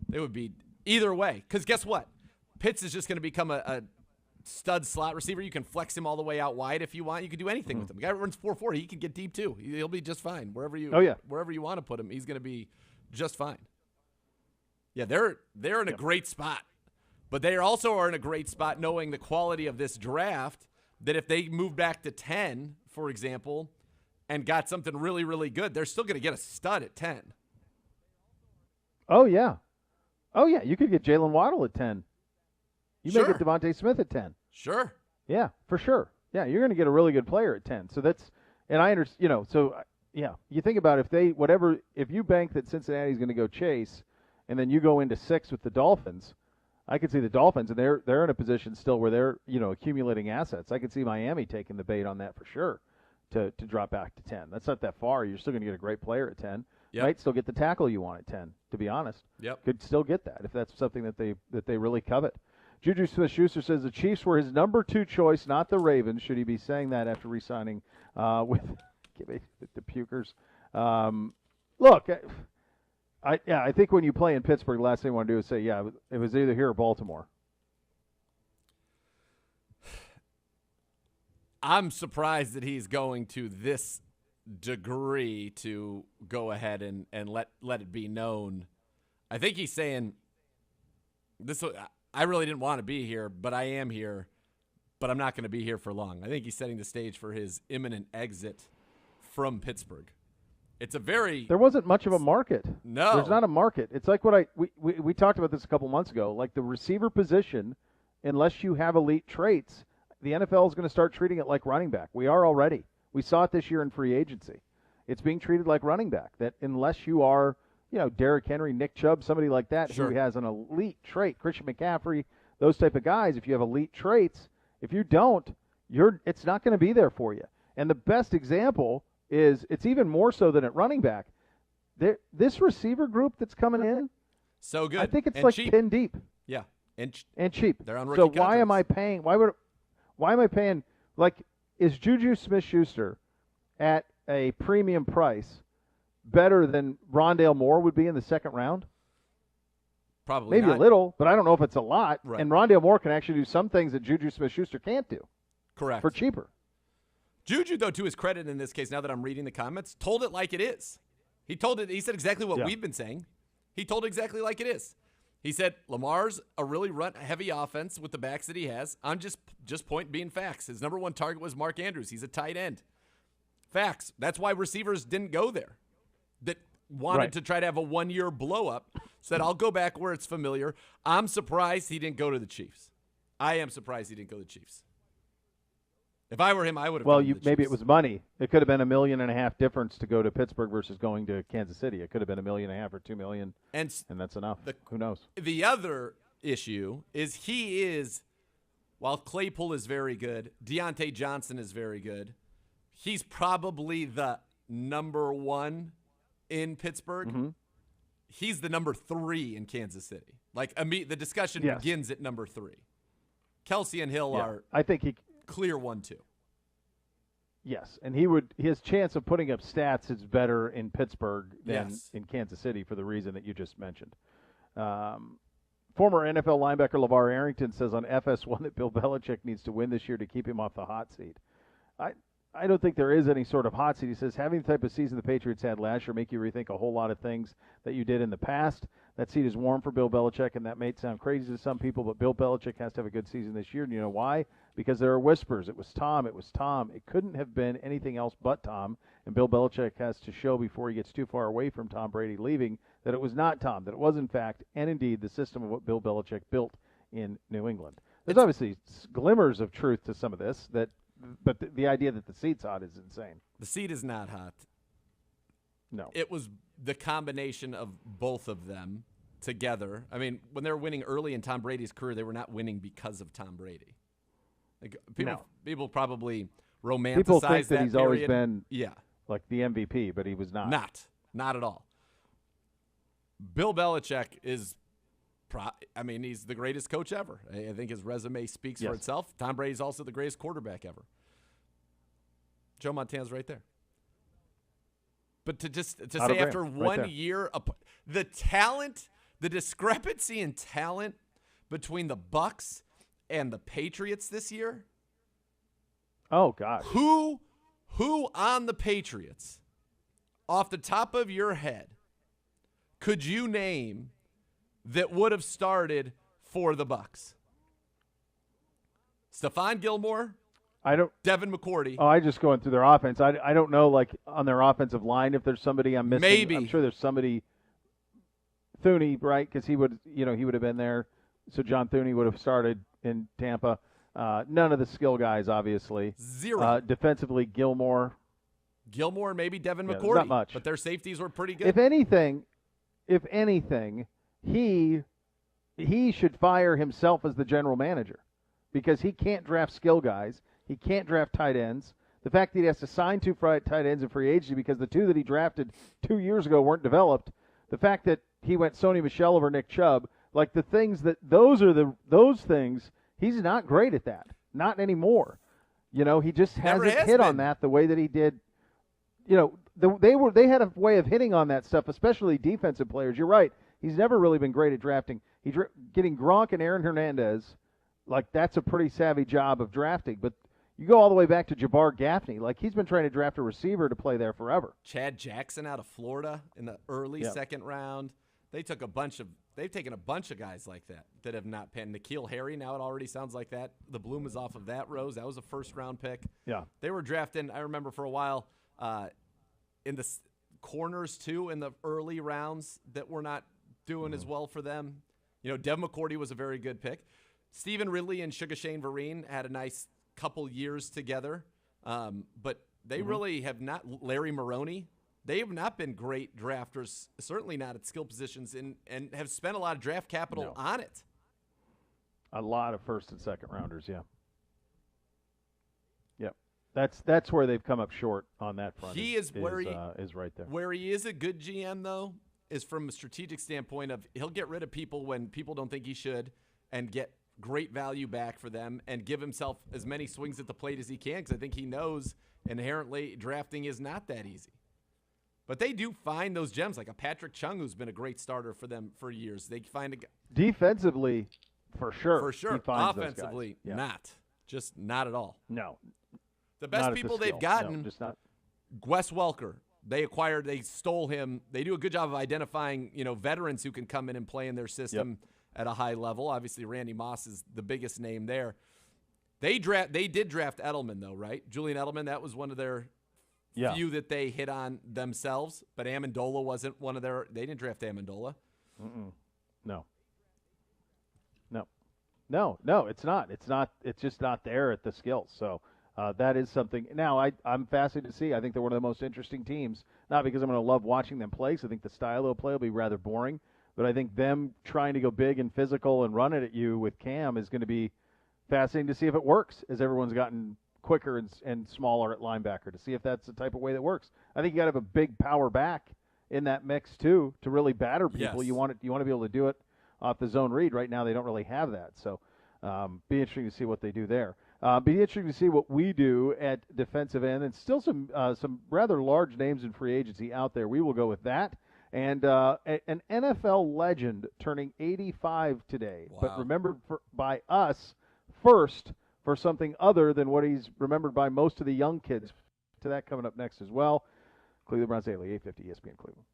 Speaker 2: they would be either way. Because guess what? Pitts is just going to become a stud slot receiver. You can flex him all the way out wide if you want. You can do anything with him. The guy runs 4.40. He can get deep too. He'll be just fine wherever you want to put him. He's going to be just fine. Yeah, they're in a great spot, but they also are in a great spot knowing the quality of this draft. That if they move back to 10, for example, and got something really, really good, they're still going to get a stud at 10.
Speaker 1: Oh, yeah. Oh, yeah. You could get Jalen Waddle at 10. You may get Devontae Smith at 10.
Speaker 2: Sure.
Speaker 1: Yeah, for sure. Yeah, you're going to get a really good player at 10. So that's – and I understand, yeah. You think about if you bank that Cincinnati's going to go chase and then you go into 6 with the Dolphins, I could see the Dolphins, and they're in a position still where they're, accumulating assets. I could see Miami taking the bait on that for sure to drop back to 10. That's not that far. You're still going to get a great player at 10.
Speaker 2: Yep.
Speaker 1: Might still get the tackle you want at 10, to be honest.
Speaker 2: Yep.
Speaker 1: Could still get that if that's something that they really covet. Juju Smith-Schuster says the Chiefs were his number 2 choice, not the Ravens. Should he be saying that after re-signing with the Pukers? Look, I think when you play in Pittsburgh, the last thing you want to do is say, yeah, it was either here or Baltimore.
Speaker 2: I'm surprised that he's going to this degree to go ahead and let it be known. I think he's saying this. I really didn't want to be here, but I am here, but I'm not going to be here for long. I think he's setting the stage for his imminent exit from Pittsburgh. It's a there
Speaker 1: wasn't much of a market.
Speaker 2: No.
Speaker 1: There's not a market. It's like we talked about this a couple months ago. Like the receiver position, unless you have elite traits, the NFL is going to start treating it like running back. We are already. We saw it this year in free agency. It's being treated like running back, that unless you are, Derrick Henry, Nick Chubb, somebody like that who has an elite trait, Christian McCaffrey, those type of guys, if you have elite traits, if you don't, it's not going to be there for you. And the best example is it's even more so than at running back. This receiver group that's coming in,
Speaker 2: so good.
Speaker 1: I think it's
Speaker 2: and
Speaker 1: like
Speaker 2: cheap.
Speaker 1: 10 deep.
Speaker 2: Yeah, and
Speaker 1: cheap.
Speaker 2: They're on rookie
Speaker 1: so why am I
Speaker 2: contracts.
Speaker 1: paying? Why am I paying? Like, is Juju Smith-Schuster at a premium price better than Rondale Moore would be in the second round?
Speaker 2: Probably
Speaker 1: maybe
Speaker 2: not.
Speaker 1: a little, but I don't know if it's a lot.
Speaker 2: Right.
Speaker 1: And Rondale Moore can actually do some things that Juju Smith-Schuster can't do.
Speaker 2: Correct.
Speaker 1: For cheaper.
Speaker 2: Juju, though, to his credit in this case, now that I'm reading the comments, told it like it is. He said exactly what we've been saying. He told it exactly like it is. He said Lamar's a really run-heavy offense with the backs that he has. I'm just being facts. His number 1 target was Mark Andrews. He's a tight end. Facts. That's why receivers didn't go there. That wanted to try to have a 1-year blow-up. Said, I'll go back where it's familiar. I'm surprised he didn't go to the Chiefs. I am surprised he didn't go to the Chiefs. If I were him, I would have.
Speaker 1: Well, maybe it was money. It could have been $1.5 million difference to go to Pittsburgh versus going to Kansas City. It could have been $1.5 million or $2 million, and that's enough. Who knows?
Speaker 2: The other issue is while Claypool is very good, Deontay Johnson is very good. He's probably the number 1 in Pittsburgh.
Speaker 1: Mm-hmm.
Speaker 2: He's the number 3 in Kansas City. Like the discussion begins at number 3. Kelsey and Hill are.
Speaker 1: I think he.
Speaker 2: Clear 1-2.
Speaker 1: Yes, and his chance of putting up stats is better in Pittsburgh than in Kansas City for the reason that you just mentioned. Former NFL linebacker LeVar Arrington says on FS1 that Bill Belichick needs to win this year to keep him off the hot seat. I don't think there is any sort of hot seat. He says having the type of season the Patriots had last year make you rethink a whole lot of things that you did in the past. That seat is warm for Bill Belichick, and that may sound crazy to some people, but Bill Belichick has to have a good season this year. And you know why? Because there are whispers. It was Tom. It was Tom. It couldn't have been anything else but Tom. And Bill Belichick has to show before he gets too far away from Tom Brady leaving that it was not Tom, that it was in fact and indeed the system of what Bill Belichick built in New England. There's obviously glimmers of truth to some of this, but the idea that the seat's hot is insane.
Speaker 2: The seat is not hot.
Speaker 1: No.
Speaker 2: It was the combination of both of them together. I mean, when they were winning early in Tom Brady's career, they were not winning because of Tom Brady. Like people probably romanticize
Speaker 1: people think that he's
Speaker 2: period.
Speaker 1: always been like the MVP, but he was not.
Speaker 2: Not at all. Bill Belichick is he's the greatest coach ever. I think his resume speaks for itself. Tom Brady's also the greatest quarterback ever. Joe Montana's right there. But to say after 1 year, the discrepancy in talent between the Bucs and the Patriots this year.
Speaker 1: Oh gosh.
Speaker 2: Who on the Patriots, off the top of your head, could you name that would have started for the Bucs? Stephon Gilmore? Devin McCourty.
Speaker 1: Oh, I just going through their offense. I don't know, like on their offensive line, if there's somebody I'm missing.
Speaker 2: Maybe.
Speaker 1: I'm sure there's somebody Thuney, right? Because he would have been there. So John Thuney would have started in Tampa. None of the skill guys, obviously.
Speaker 2: Zero.
Speaker 1: Defensively, Gilmore,
Speaker 2: and maybe Devin McCourty.
Speaker 1: Not much.
Speaker 2: But their safeties were pretty good.
Speaker 1: If anything, he should fire himself as the general manager because he can't draft skill guys. He can't draft tight ends. The fact that he has to sign 2 tight ends in free agency because the 2 that he drafted 2 years ago weren't developed. The fact that he went Sony Michel over Nick Chubb, like the things that those things, he's not great at that. Not anymore. He just hasn't hit on that the way that he did. They had a way of hitting on that stuff, especially defensive players. You're right. He's never really been great at drafting. Getting Gronk and Aaron Hernandez, like that's a pretty savvy job of drafting. But you go all the way back to Jabbar Gaffney. Like he's been trying to draft a receiver to play there forever.
Speaker 2: Chad Jackson out of Florida in the early second round. They've taken a bunch of guys like that have not panned. N'Keal Harry, now it already sounds like that. The bloom is off of that rose. That was a first-round pick.
Speaker 1: Yeah. They
Speaker 2: were drafting, I remember for a while, in the corners too in the early rounds that were not doing as well for them. Dev McCourty was a very good pick. Stephen Ridley and Sugar Shane Vereen had a nice couple years together, but they really have not. Larry Maroney, they have not been great drafters, certainly not at skill positions, and have spent a lot of draft capital on it.
Speaker 1: A lot of first and second rounders, yeah. Yep. That's where they've come up short on that front.
Speaker 2: He is
Speaker 1: right there.
Speaker 2: Where he is a good GM, though, is from a strategic standpoint of he'll get rid of people when people don't think he should and get great value back for them and give himself as many swings at the plate as he can because I think he knows inherently drafting is not that easy. But they do find those gems like a Patrick Chung who's been a great starter for them for years. They find a guy.
Speaker 1: Defensively, for sure.
Speaker 2: For sure.
Speaker 1: He finds
Speaker 2: offensively,
Speaker 1: those guys.
Speaker 2: not. Just not at all.
Speaker 1: No.
Speaker 2: The best people they've gotten,
Speaker 1: no, just not.
Speaker 2: Wes Welker. They stole him. They do a good job of identifying, veterans who can come in and play in their system at a high level. Obviously, Randy Moss is the biggest name there. They did draft Edelman, though, right? Julian Edelman, that was one of their few that they hit on themselves. But Amendola wasn't one of their – they didn't draft Amendola.
Speaker 1: No, it's not. It's just not there at the skills. So that is something. Now, I'm fascinated to see. I think they're one of the most interesting teams, not because I'm going to love watching them play, because I think the style they'll play will be rather boring. But I think them trying to go big and physical and run it at you with Cam is going to be fascinating to see if it works, as everyone's gotten quicker and smaller at linebacker, to see if that's the type of way that works. I think you got to have a big power back in that mix too to really batter people.
Speaker 2: Yes.
Speaker 1: You want to be able to do it off the zone read. Right now they don't really have that. So be interesting to see what they do there. Be interesting to see what we do at defensive end, and still some rather large names in free agency out there. We will go with that. And an NFL legend turning 85 today, but remembered by us first for something other than what he's remembered by most of the young kids. To that coming up next as well. Cleveland Browns Daily, 850 ESPN Cleveland.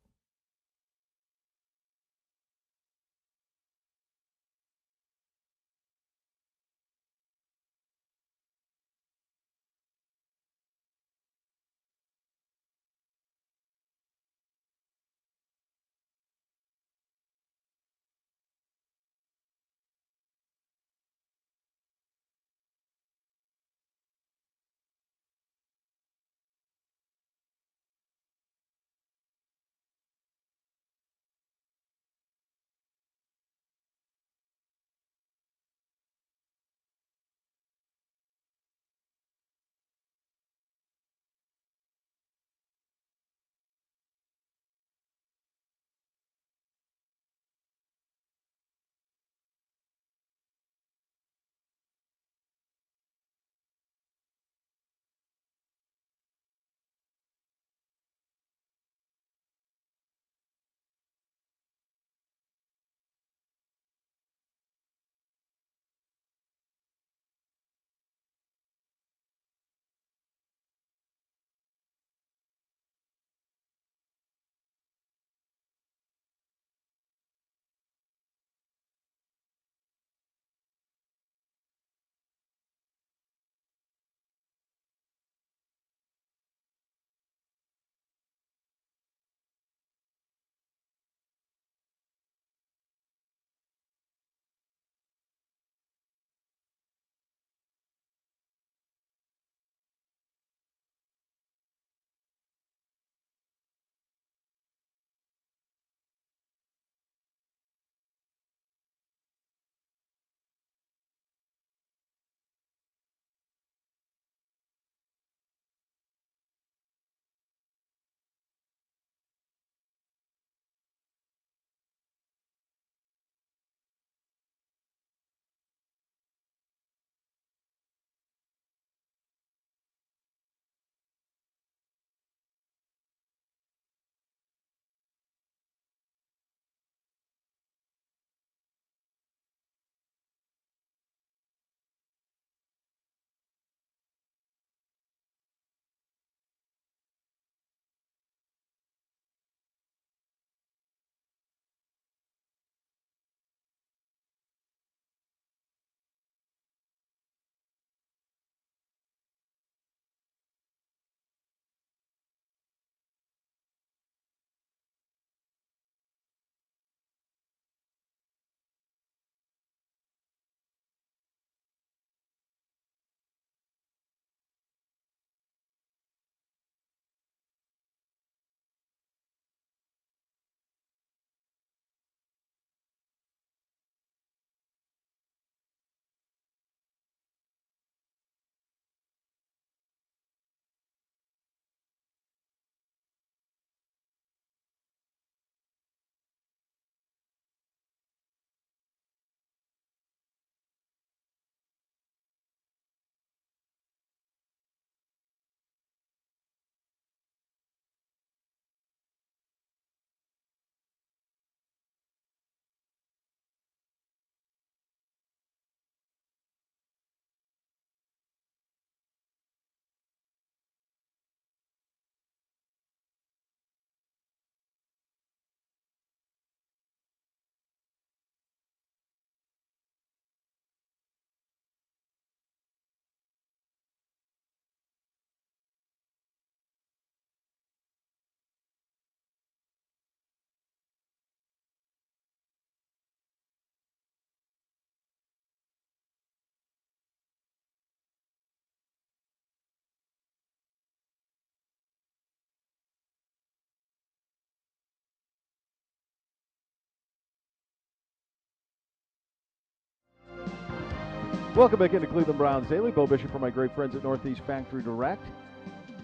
Speaker 1: Welcome back into Cleveland Browns Daily. Beau Bishop for my great friends at Northeast Factory Direct.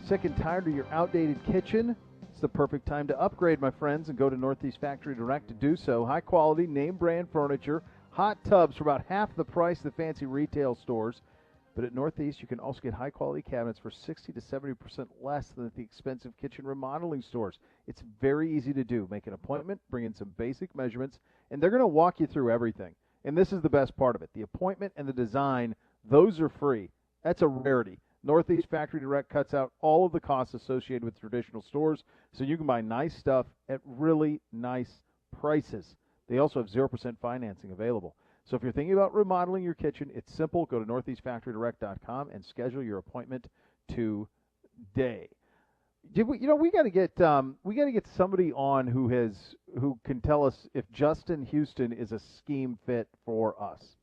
Speaker 1: Sick and tired of your outdated kitchen? It's the perfect time to upgrade, my friends, and go to Northeast Factory Direct to do so. High quality, name brand furniture, hot tubs for about half the price of the fancy retail stores. But at Northeast, you can also get high quality cabinets for 60 to 70% less than at the expensive kitchen remodeling stores. It's very easy to do. Make an appointment, bring in some basic measurements, and they're going to walk you through everything. And this is the best part of it. The appointment and the design, those are free. That's a rarity. Northeast Factory Direct cuts out all of the costs associated with traditional stores, so you can buy nice stuff at really nice prices. They also have 0% financing available. So if you're thinking about remodeling your kitchen, it's simple. Go to northeastfactorydirect.com and schedule your appointment today. We got to get somebody on who can tell us if Justin Houston is a scheme fit for us.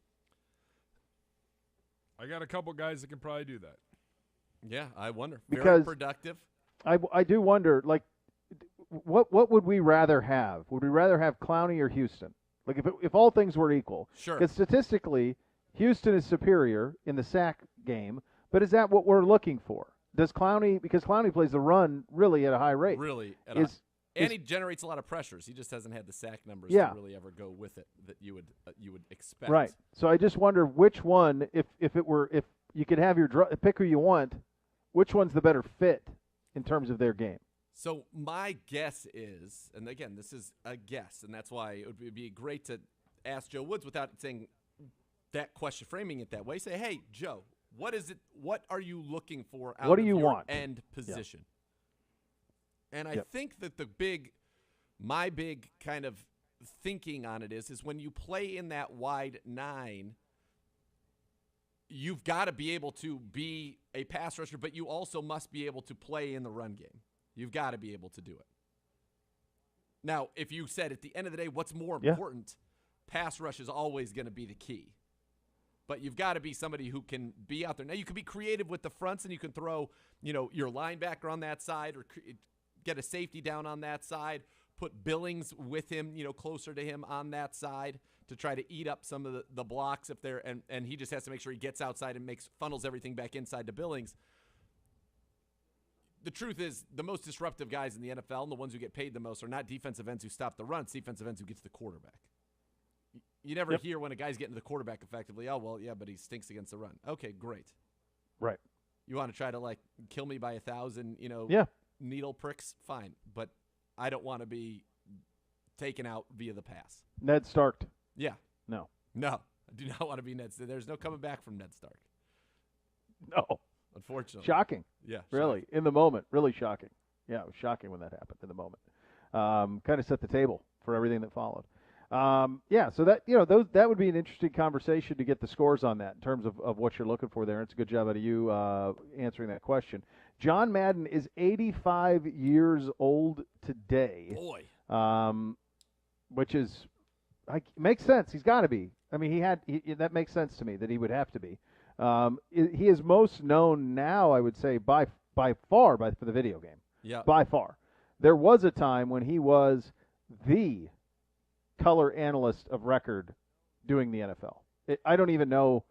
Speaker 3: I got a couple guys that can probably do that.
Speaker 2: Yeah, I wonder.
Speaker 1: Because
Speaker 2: very productive.
Speaker 1: I do wonder, like, what would we rather have? Would we rather have Clowney or Houston? Like, if all things were equal.
Speaker 2: Sure.
Speaker 1: Because statistically, Houston is superior in the sack game, but is that what we're looking for? Does Clowney, because Clowney plays the run really at a high rate.
Speaker 2: Really. He generates a lot of pressures. He just hasn't had the sack numbers to really ever go with it that you would expect.
Speaker 1: Right. So I just wonder which one, if you could have your pick who you want, which one's the better fit in terms of their game?
Speaker 2: So my guess is, and again, this is a guess, and that's why it would be great to ask Joe Woods without saying that question, framing it that way. Say, hey, Joe, what is it? What are you looking for out of your end position? Yeah. And I think that my big kind of thinking on it is when you play in that wide 9, you've got to be able to be a pass rusher, but you also must be able to play in the run game. You've got to be able to do it. Now, if you said at the end of the day, what's more important, pass rush is always going to be the key. But you've got to be somebody who can be out there. Now, you can be creative with the fronts, and you can throw, your linebacker on that side or get a safety down on that side, put Billings with him, closer to him on that side to try to eat up some of the blocks if they're and he just has to make sure he gets outside and funnels everything back inside to Billings. The truth is, the most disruptive guys in the NFL and the ones who get paid the most are not defensive ends who stop the run, it's defensive ends who get to the quarterback. You never hear when a guy's getting to the quarterback effectively, oh, well, yeah, but he stinks against the run. Okay, great.
Speaker 1: Right.
Speaker 2: You want to try to, kill me by 1,000, needle pricks? Fine. But I don't want to be taken out via the pass.
Speaker 1: Ned Stark.
Speaker 2: Yeah.
Speaker 1: No.
Speaker 2: I do not want to be Ned Stark. There's no coming back from Ned Stark.
Speaker 1: No.
Speaker 2: Unfortunately.
Speaker 1: Shocking.
Speaker 2: Yeah.
Speaker 1: Really. Shocking. In the moment. Really shocking. Yeah, it was shocking when that happened in the moment. Kind of set the table for everything that followed. So that that would be an interesting conversation to get the scores on that in terms of what you're looking for there. It's a good job out of you answering that question. John Madden is 85 years old today.
Speaker 2: Boy.
Speaker 1: Which is makes sense. He's got to be. I mean, that makes sense to me that he would have to be. He is most known now, I would say, by far for the video game.
Speaker 2: Yeah.
Speaker 1: By far. There was a time when he was the color analyst of record doing the NFL. I don't even know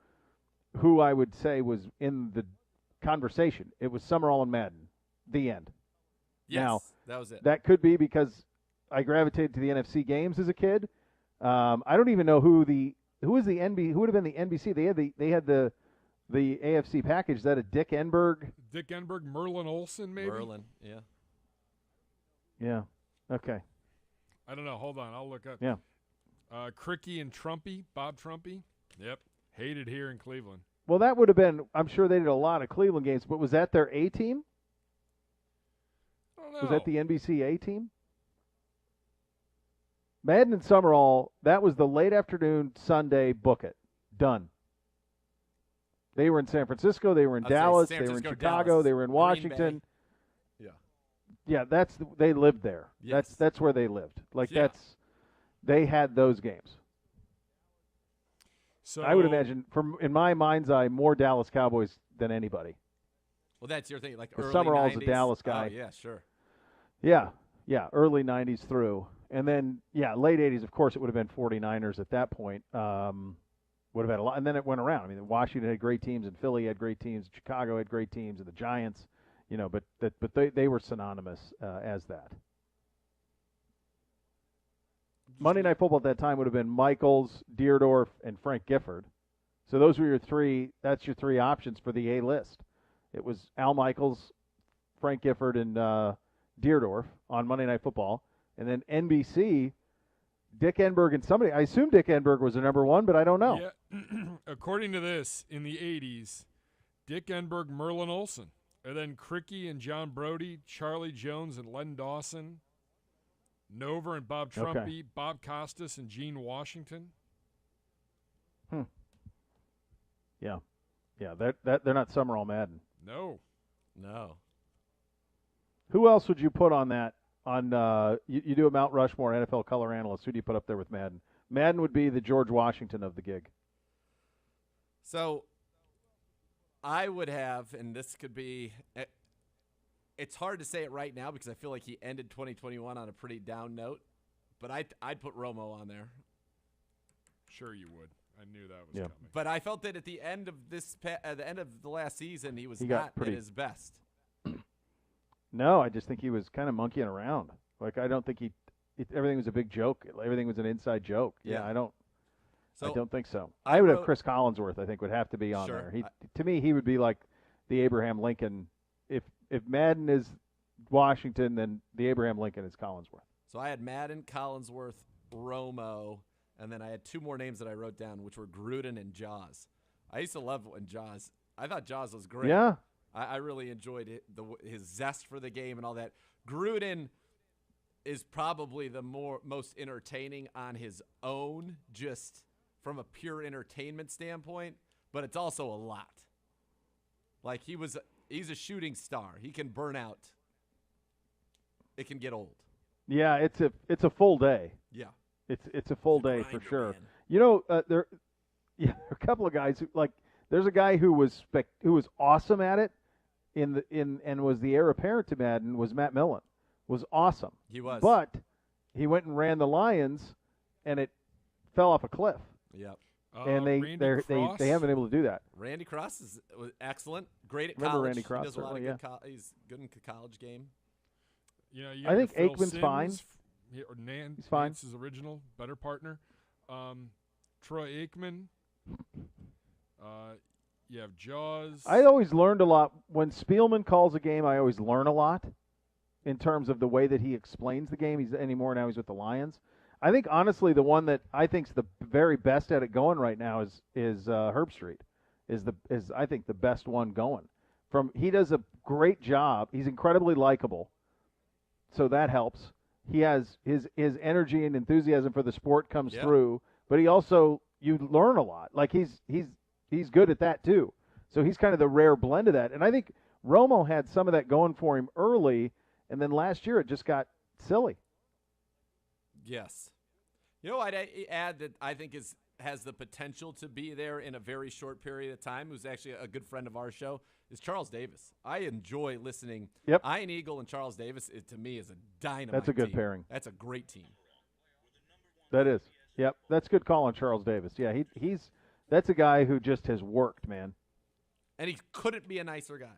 Speaker 1: who I would say was in the conversation. It was Summerall and Madden. The end.
Speaker 2: Yes,
Speaker 1: now,
Speaker 2: that was it.
Speaker 1: That could be because I gravitated to the NFC games as a kid. I don't even know who would have been the NBC. They had the AFC package. Is that a Dick Enberg?
Speaker 3: Dick Enberg, Merlin Olsen, maybe.
Speaker 2: Merlin, yeah.
Speaker 1: Yeah. Okay.
Speaker 3: I don't know. Hold on. I'll look up.
Speaker 1: Yeah.
Speaker 3: Cricky and Trumpy, Bob Trumpy. Yep. Hated here in Cleveland.
Speaker 1: Well, that would have been, I'm sure they did a lot of Cleveland games, but was that their A team?
Speaker 3: I don't know.
Speaker 1: Was that the NBC A team? Madden and Summerall, that was the late afternoon Sunday book it. Done. They were in San Francisco. They were in Dallas. They were in Chicago.
Speaker 2: Dallas,
Speaker 1: they were in Washington. Yeah, they lived there.
Speaker 2: Yes.
Speaker 1: That's where they lived. They had those games.
Speaker 3: So
Speaker 1: I would imagine, in my mind's eye, more Dallas Cowboys than anybody.
Speaker 2: Well, that's your thing, early
Speaker 1: Summerall's
Speaker 2: 90s.
Speaker 1: a Dallas guy.
Speaker 2: Oh, yeah, sure.
Speaker 1: Yeah, early 90s through. And then, late 80s, of course, it would have been 49ers at that point. would have had a lot. And then it went around. I mean, Washington had great teams, and Philly had great teams, Chicago had great teams, and the Giants, but they were synonymous as that. Monday Night Football at that time would have been Michaels, Deerdorf, and Frank Gifford. So those were your three. That's your three options for the A list. It was Al Michaels, Frank Gifford, and Deerdorf on Monday Night Football, and then NBC, Dick Enberg and somebody. I assume Dick Enberg was the number one, but I don't know.
Speaker 3: Yeah. According to this, in the 80s, Dick Enberg, Merlin Olsen, and then Cricky and John Brody, Charlie Jones and Len Dawson, Nover and Bob Trumpy, Bob Costas and Gene Washington.
Speaker 1: Yeah. They're not Summerall Madden.
Speaker 3: No.
Speaker 1: Who else would you put on that? You do a Mount Rushmore NFL color analyst. Who do you put up there with Madden? Madden would be the George Washington of the gig.
Speaker 2: So I would have, and this could be. It's hard to say it right now because I feel like he ended 2021 on a pretty down note, but I'd put Romo on there.
Speaker 3: Sure, you would. I knew that was coming.
Speaker 2: But I felt that at the end of the end of the last season, he was not at his best.
Speaker 1: No, I just think he was kind of monkeying around. Like I don't think everything was a big joke. Everything was an inside joke. Yeah. I don't think so. I would have Chris Collinsworth. I think would have to be on there. To me, he would be like the Abraham Lincoln. If Madden is Washington, then the Abraham Lincoln is Collinsworth.
Speaker 2: So I had Madden, Collinsworth, Romo, and then I had two more names that I wrote down, which were Gruden and Jaws. I used to love when Jaws. I thought Jaws was great.
Speaker 1: Yeah.
Speaker 2: I really enjoyed it, his zest for the game and all that. Gruden is probably the most entertaining on his own, just from a pure entertainment standpoint, but it's also a lot. Like he's a shooting star. He can burn out. It can get old.
Speaker 1: Yeah, it's a full day.
Speaker 2: Yeah.
Speaker 1: It's a full day for sure.
Speaker 2: Man.
Speaker 1: There are a couple of guys who there's a guy who was awesome at it and was the heir apparent to Madden was Matt Millen. Was awesome.
Speaker 2: He was.
Speaker 1: But he went and ran the Lions and it fell off a cliff.
Speaker 2: Yep.
Speaker 1: And they haven't been able to do that.
Speaker 2: Randy Cross was excellent. Great at
Speaker 1: Remember
Speaker 2: college.
Speaker 1: Randy Cross,
Speaker 2: he does a lot of he's good in the college game.
Speaker 3: You
Speaker 1: I think
Speaker 3: Phil
Speaker 1: Aikman's
Speaker 3: Simms,
Speaker 1: fine.
Speaker 3: Or
Speaker 1: He's fine.
Speaker 3: Nance's original, better partner. Troy Aikman. You have Jaws.
Speaker 1: I always learned a lot. When Spielman calls a game, I always learn a lot in terms of the way that he explains the game. He's with the Lions. I think, honestly, the one that I think's the very best at it going right now is Herbstreit. Is I think the best one going. He does a great job. He's incredibly likable, so that helps. He has his energy and enthusiasm for the sport comes through, but he also you learn a lot. Like he's good at that too. So he's kind of the rare blend of that. And I think Romo had some of that going for him early, and then last year it just got silly.
Speaker 2: Yes. I'd add that I think has the potential to be there in a very short period of time, who's actually a good friend of our show, is Charles Davis. I enjoy listening.
Speaker 1: Yep.
Speaker 2: Ian Eagle and Charles Davis, to me, is a dynamite
Speaker 1: That's a good
Speaker 2: team.
Speaker 1: pairing.
Speaker 2: That's a great team.
Speaker 1: That is. Yep. That's a good call on Charles Davis. Yeah, that's a guy who just has worked, man.
Speaker 2: And he couldn't be a nicer guy.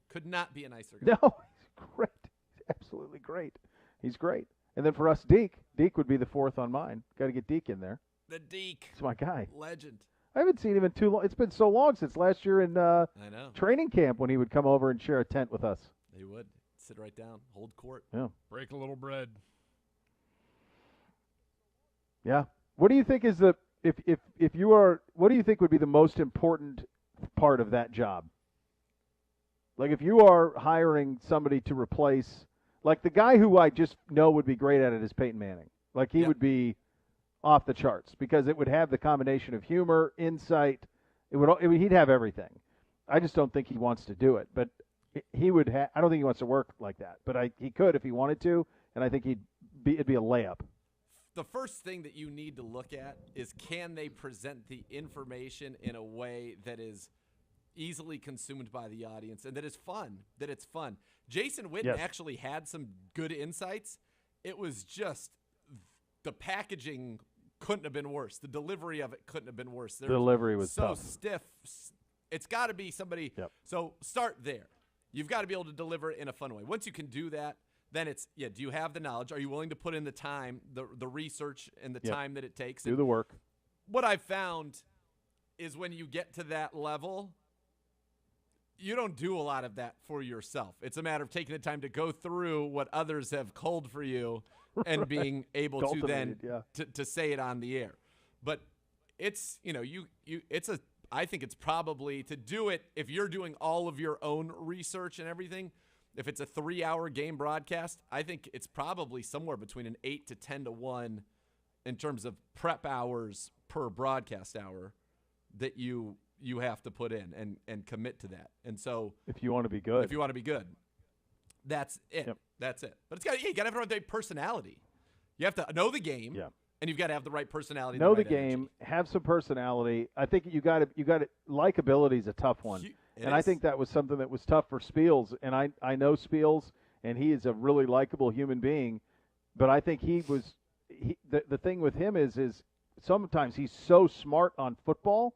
Speaker 2: Could not be a nicer guy.
Speaker 1: No, he's great. He's absolutely great. He's great. And then for us, Deke would be the fourth on mine. Got to get Deke in there.
Speaker 2: The Deke.
Speaker 1: It's my guy.
Speaker 2: Legend.
Speaker 1: I haven't seen him in too long. It's been so long since last year in
Speaker 2: I know.
Speaker 1: training camp when he would come over and share a tent with us.
Speaker 2: He would. Sit right down. Hold court.
Speaker 1: Yeah.
Speaker 3: Break a little bread.
Speaker 1: Yeah. What do you think is what do you think would be the most important part of that job? Like if you are hiring somebody to replace, like the guy who I just know would be great at it is Peyton Manning. Like he would be off the charts because it would have the combination of humor, insight. He'd have everything. I just don't think he wants to do it, but he would. I don't think he wants to work like that, but he could if he wanted to, and I think it'd be a layup.
Speaker 2: The first thing that you need to look at is can they present the information in a way that is easily consumed by the audience and that is fun, that it's fun. Jason Witten actually had some good insights. It was just the packaging couldn't have been worse. The delivery of it couldn't have been worse.
Speaker 1: The delivery was
Speaker 2: so
Speaker 1: tough.
Speaker 2: stiff. It's got to be somebody.
Speaker 1: Yep.
Speaker 2: So start there. You've got to be able to deliver it in a fun way. Once you can do that, then it's, do you have the knowledge? Are you willing to put in the time, the research and the time that it takes?
Speaker 1: Do the work.
Speaker 2: What I've found is when you get to that level, you don't do a lot of that for yourself. It's a matter of taking the time to go through what others have culled for you and being able to then to say it on the air. But it's, I think it's probably to do it if you're doing all of your own research and everything. If it's a 3-hour game broadcast, I think it's probably somewhere between an 8 to 10 to 1 in terms of prep hours per broadcast hour that you have to put in and commit to that. And so
Speaker 1: if you want to be good,
Speaker 2: that's it. Yep. That's it. But you got to have the right personality. You have to know the game.
Speaker 1: Yeah.
Speaker 2: And you've got to have the right personality.
Speaker 1: Know the
Speaker 2: right
Speaker 1: game,
Speaker 2: energy.
Speaker 1: Have some personality. I think you got to likability is a tough one. I think that was something that was tough for Spiels, and I know Spiels, and he is a really likable human being, but I think the thing with him is sometimes he's so smart on football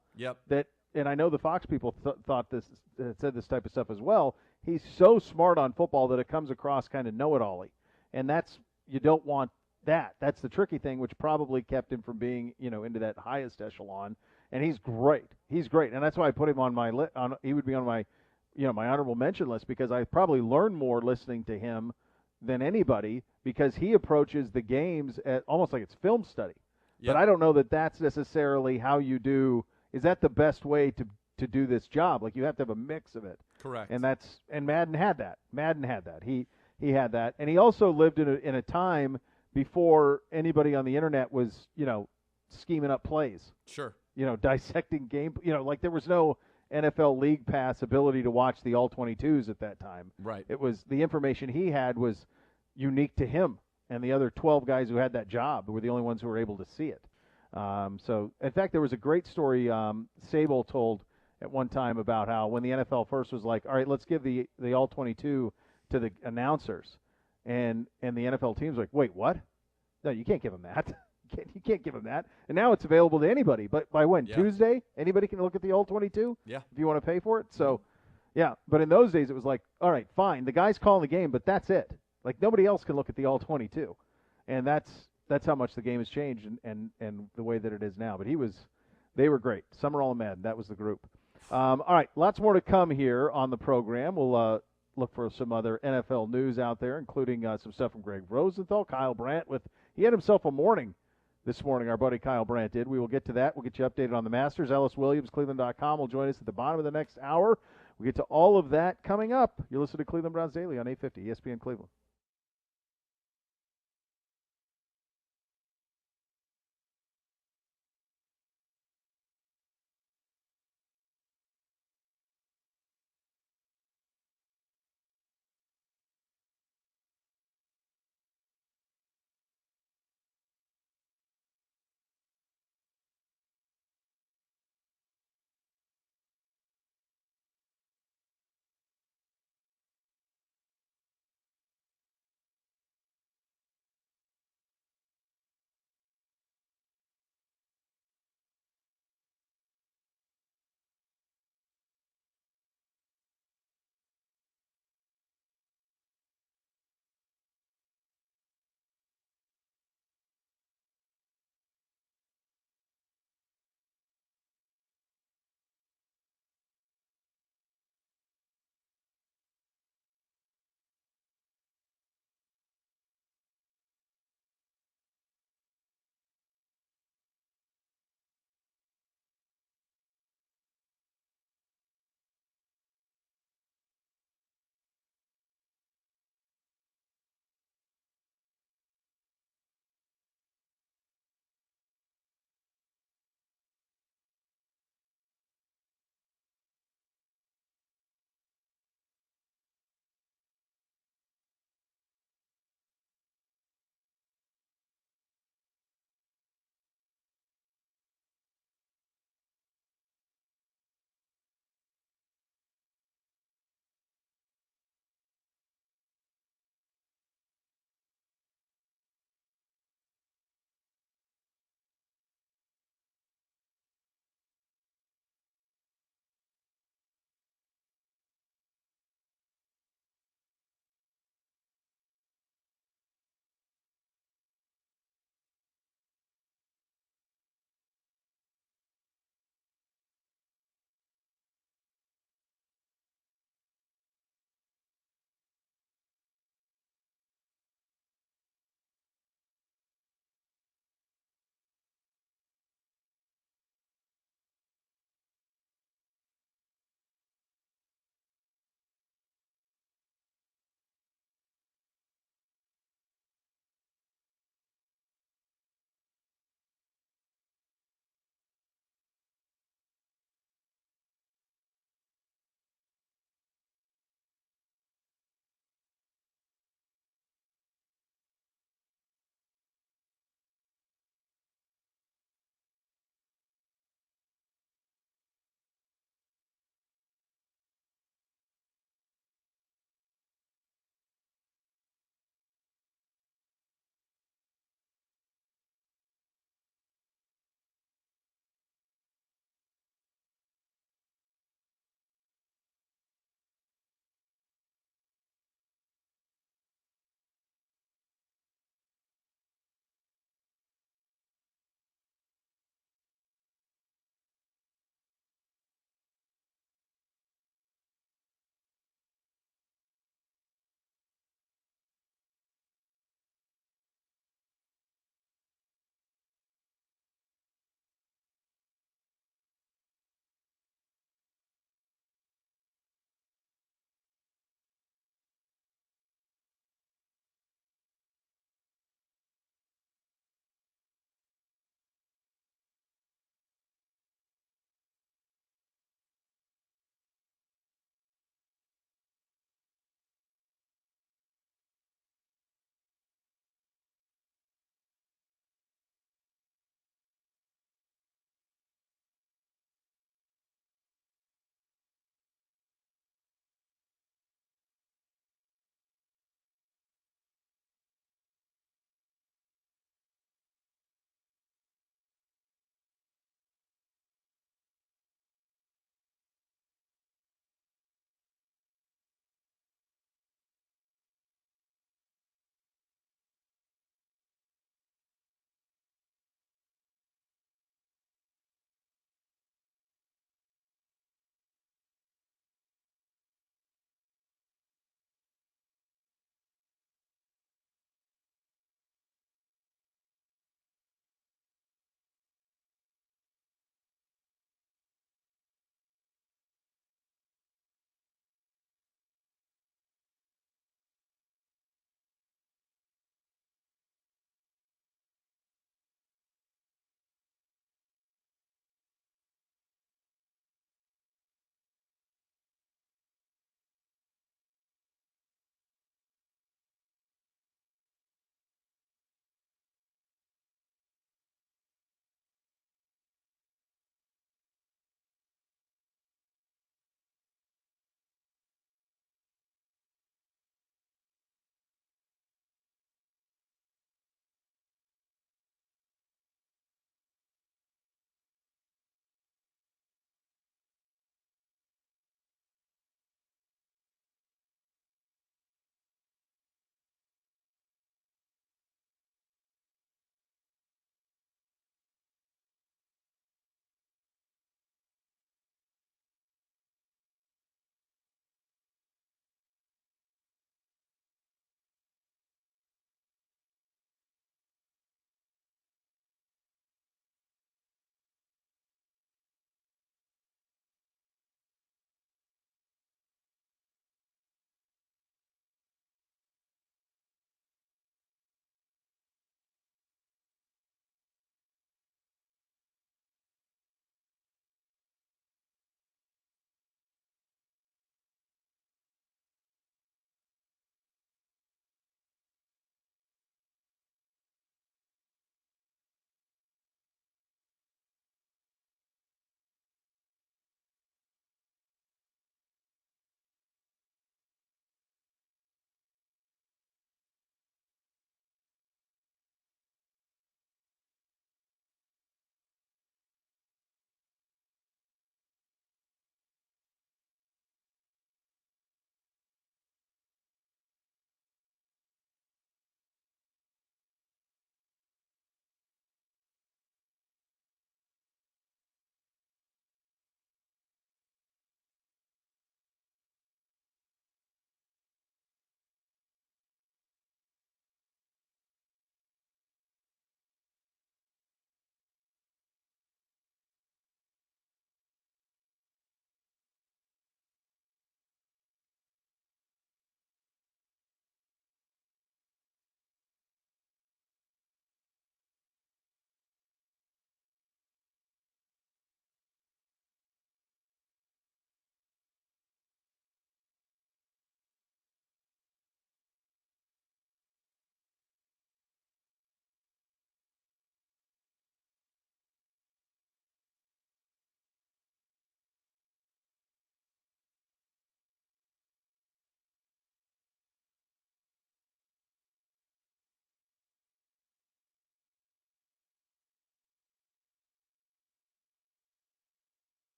Speaker 1: that, and I know the Fox people said this type of stuff as well, he's so smart on football that it comes across kind of know-it-all-y, and you don't want that. That's the tricky thing, which probably kept him from being, into that highest echelon. And he's great. And that's why I put him on my list. He would be on my, my honorable mention list, because I probably learn more listening to him than anybody, because he approaches the games at almost like it's film study. Yep. But I don't know that that's necessarily how you do. Is that the best way to do this job? Like, you have to have a mix of it.
Speaker 2: Correct.
Speaker 1: And Madden had that. He had that, and he also lived in a time before anybody on the internet was, scheming up plays.
Speaker 2: Sure.
Speaker 1: Dissecting game, like there was no NFL League Pass ability to watch the All-22s at that time.
Speaker 2: Right.
Speaker 1: It was the information he had was unique to him, and the other 12 guys who had that job were the only ones who were able to see it. So, in fact, there was a great story Sable told at one time about how when the NFL first was like, all right, let's give the All-22 to the announcers, and the NFL team's like, wait, what? No, you can't give them that. You can't give them that. And now it's available to anybody. But by when? Yeah. Tuesday? Anybody can look at the All-22?
Speaker 2: Yeah.
Speaker 1: If you want to pay for it? So, yeah. But in those days, it was like, all right, fine. The guy's calling the game, but that's it. Like, nobody else can look at the All-22. And that's how much the game has changed and the way that it is now. But they were great. Summerall and Madden, that was the group. All right, lots more to come here on the program. We'll look for some other NFL news out there, including some stuff from Greg Rosenthal, Kyle Brandt. He had himself a morning this morning, our buddy Kyle Brandt did. We will get to that. We'll get you updated on the Masters. Ellis Williams, Cleveland.com, will join us at the bottom of the next hour. We'll get to all of that coming up. You're listening to Cleveland Browns Daily on 850 ESPN Cleveland.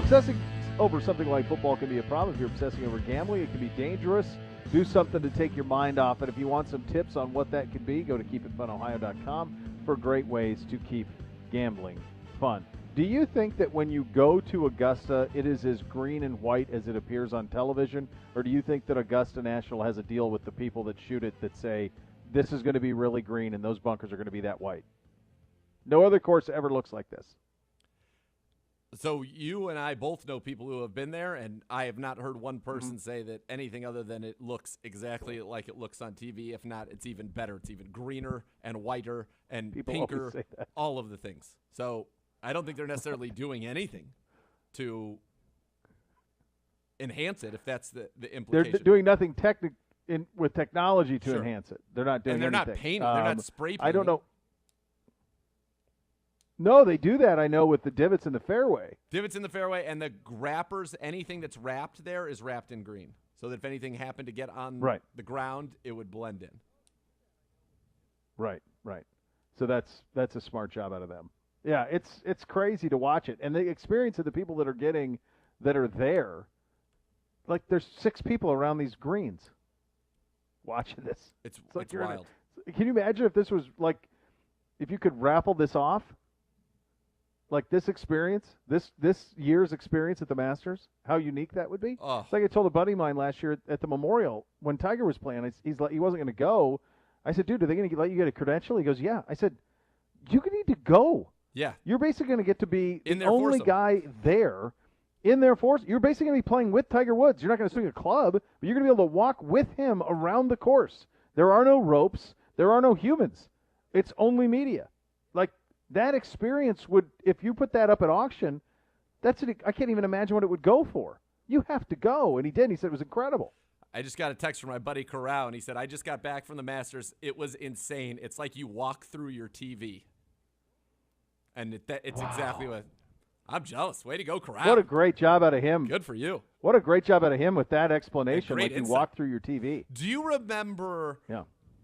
Speaker 1: obsessing over something like football can be a problem. If you're obsessing over gambling, it can be dangerous. Do something to take your mind off it. If you want some tips on what that could be, go to keepitfunohio.com for great ways to keep gambling fun. Do you think that when you go to Augusta, it is as green and white as it appears on television? Or do you think that Augusta National has a deal with the people that shoot it that say, this is going to be really green and those bunkers are going to be that white? No other course ever looks like this.
Speaker 2: So you and I both know people who have been there, and I have not heard one person say that anything other than it looks exactly like it looks on TV. If not, it's even better. It's even greener and whiter and
Speaker 1: People
Speaker 2: pinker,
Speaker 1: always say that.
Speaker 2: all of the things. So I don't think they're necessarily doing anything to enhance it, if that's the implication.
Speaker 1: They're doing nothing with technology to
Speaker 2: Sure.
Speaker 1: enhance it. They're not doing
Speaker 2: and they're
Speaker 1: anything.
Speaker 2: not painting. They're not spray painting.
Speaker 1: I don't know. No, they do that, I know, with the divots in the fairway.
Speaker 2: Divots in the fairway, and the grappers, anything that's wrapped there is wrapped in green. So that if anything happened to get on the ground, it would blend in.
Speaker 1: Right. So that's a smart job out of them. Yeah, it's crazy to watch it. And the experience of the people that are there, like there's 6 people around these greens watching this.
Speaker 2: It's
Speaker 1: like
Speaker 2: wild.
Speaker 1: Can you imagine if this was like, if you could raffle this off? Like this experience, this year's experience at the Masters, how unique that would be.
Speaker 2: Oh.
Speaker 1: It's like I told a buddy of mine last year at the Memorial when Tiger was playing. He's like, he wasn't going to go. I said, dude, are they going to let you get a credential? He goes, yeah. I said, you need to go.
Speaker 2: Yeah.
Speaker 1: You're basically going to get to be
Speaker 2: in
Speaker 1: the only guy there in their force. You're basically going to be playing with Tiger Woods. You're not going to swing a club, but you're going to be able to walk with him around the course. There are no ropes. There are no humans. It's only media. Like, that experience would, if you put that up at auction, I can't even imagine what it would go for. You have to go. And he did. He said it was incredible.
Speaker 2: I just got a text from my buddy Corral, and he said, I just got back from the Masters. It was insane. It's like you walk through your TV. And it's exactly what – I'm jealous. Way to go, Corral.
Speaker 1: What a great job out of him.
Speaker 2: Good for you.
Speaker 1: What a great job out of him with that explanation.
Speaker 2: Like
Speaker 1: you walk through your TV.
Speaker 2: Do you remember –
Speaker 1: Yeah.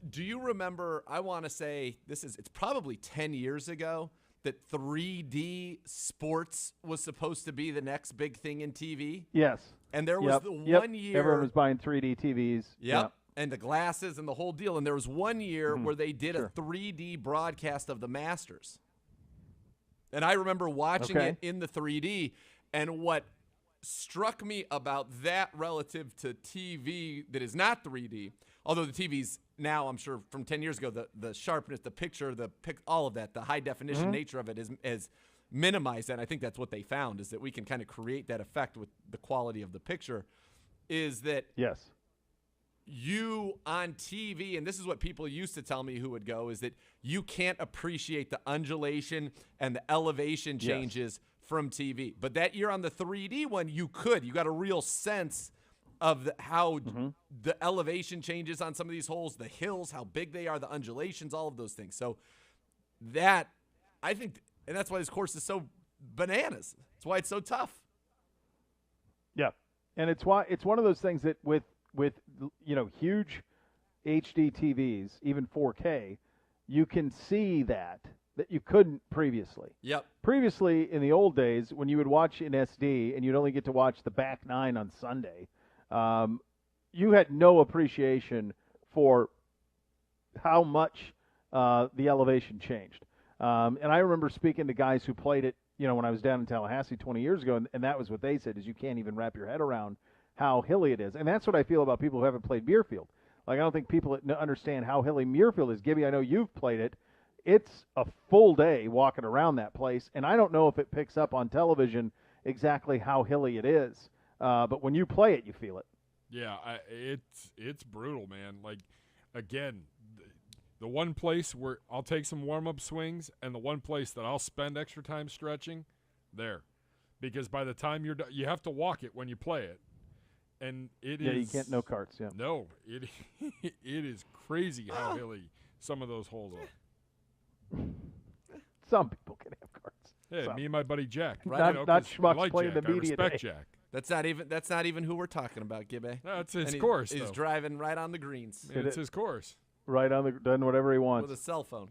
Speaker 2: Do you remember, I want to say, it's probably 10 years ago, that 3D sports was supposed to be the next big thing in TV?
Speaker 1: Yes.
Speaker 2: And there was the 1 year.
Speaker 1: Everyone was buying 3D TVs.
Speaker 2: Yep. And the glasses and the whole deal. And there was 1 year where they did a 3D broadcast of the Masters. And I remember watching it in the 3D. And what struck me about that relative to TV that is not 3D, although the TV's now, I'm sure, from 10 years ago, the sharpness, the picture, all of that, the high-definition nature of it is minimized. And I think that's what they found, is that we can kind of create that effect with the quality of the picture, is that you on TV, and this is what people used to tell me who would go, is that you can't appreciate the undulation and the elevation changes from TV. But that year on the 3D one, you could. You got a real sense of how the elevation changes on some of these holes, the hills, how big they are, the undulations, all of those things. So that, I think, and that's why this course is so bananas. That's why it's so tough.
Speaker 1: Yeah, and it's why it's one of those things that with huge HD TVs, even 4K, you can see that you couldn't previously.
Speaker 2: Yep.
Speaker 1: Previously, in the old days, when you would watch in SD and you'd only get to watch the back 9 on Sunday, you had no appreciation for how much the elevation changed. And I remember speaking to guys who played it, when I was down in Tallahassee 20 years ago, and that was what they said, is you can't even wrap your head around how hilly it is. And that's what I feel about people who haven't played Muirfield. Like, I don't think people understand how hilly Muirfield is. Gibby, I know you've played it. It's a full day walking around that place, and I don't know if it picks up on television exactly how hilly it is. But when you play it, you feel it.
Speaker 3: Yeah, it's brutal, man. Like, again, the one place where I'll take some warm-up swings and the one place that I'll spend extra time stretching, there. Because by the time you're done, you have to walk it when you play it. And it is...
Speaker 1: Yeah, you can't, no carts, yeah.
Speaker 3: No, it is crazy how hilly some of those holes are.
Speaker 1: Some people can have carts.
Speaker 3: Yeah, me and my buddy Jack.
Speaker 1: Right? Not schmucks playing
Speaker 3: Jack.
Speaker 1: the media
Speaker 3: I respect
Speaker 1: day.
Speaker 3: Jack.
Speaker 2: That's not even who we're talking about, Gibby.
Speaker 3: No, it's his course.
Speaker 2: He's driving right on the greens.
Speaker 3: It's his course.
Speaker 1: Right on done whatever he wants
Speaker 2: with a cell phone.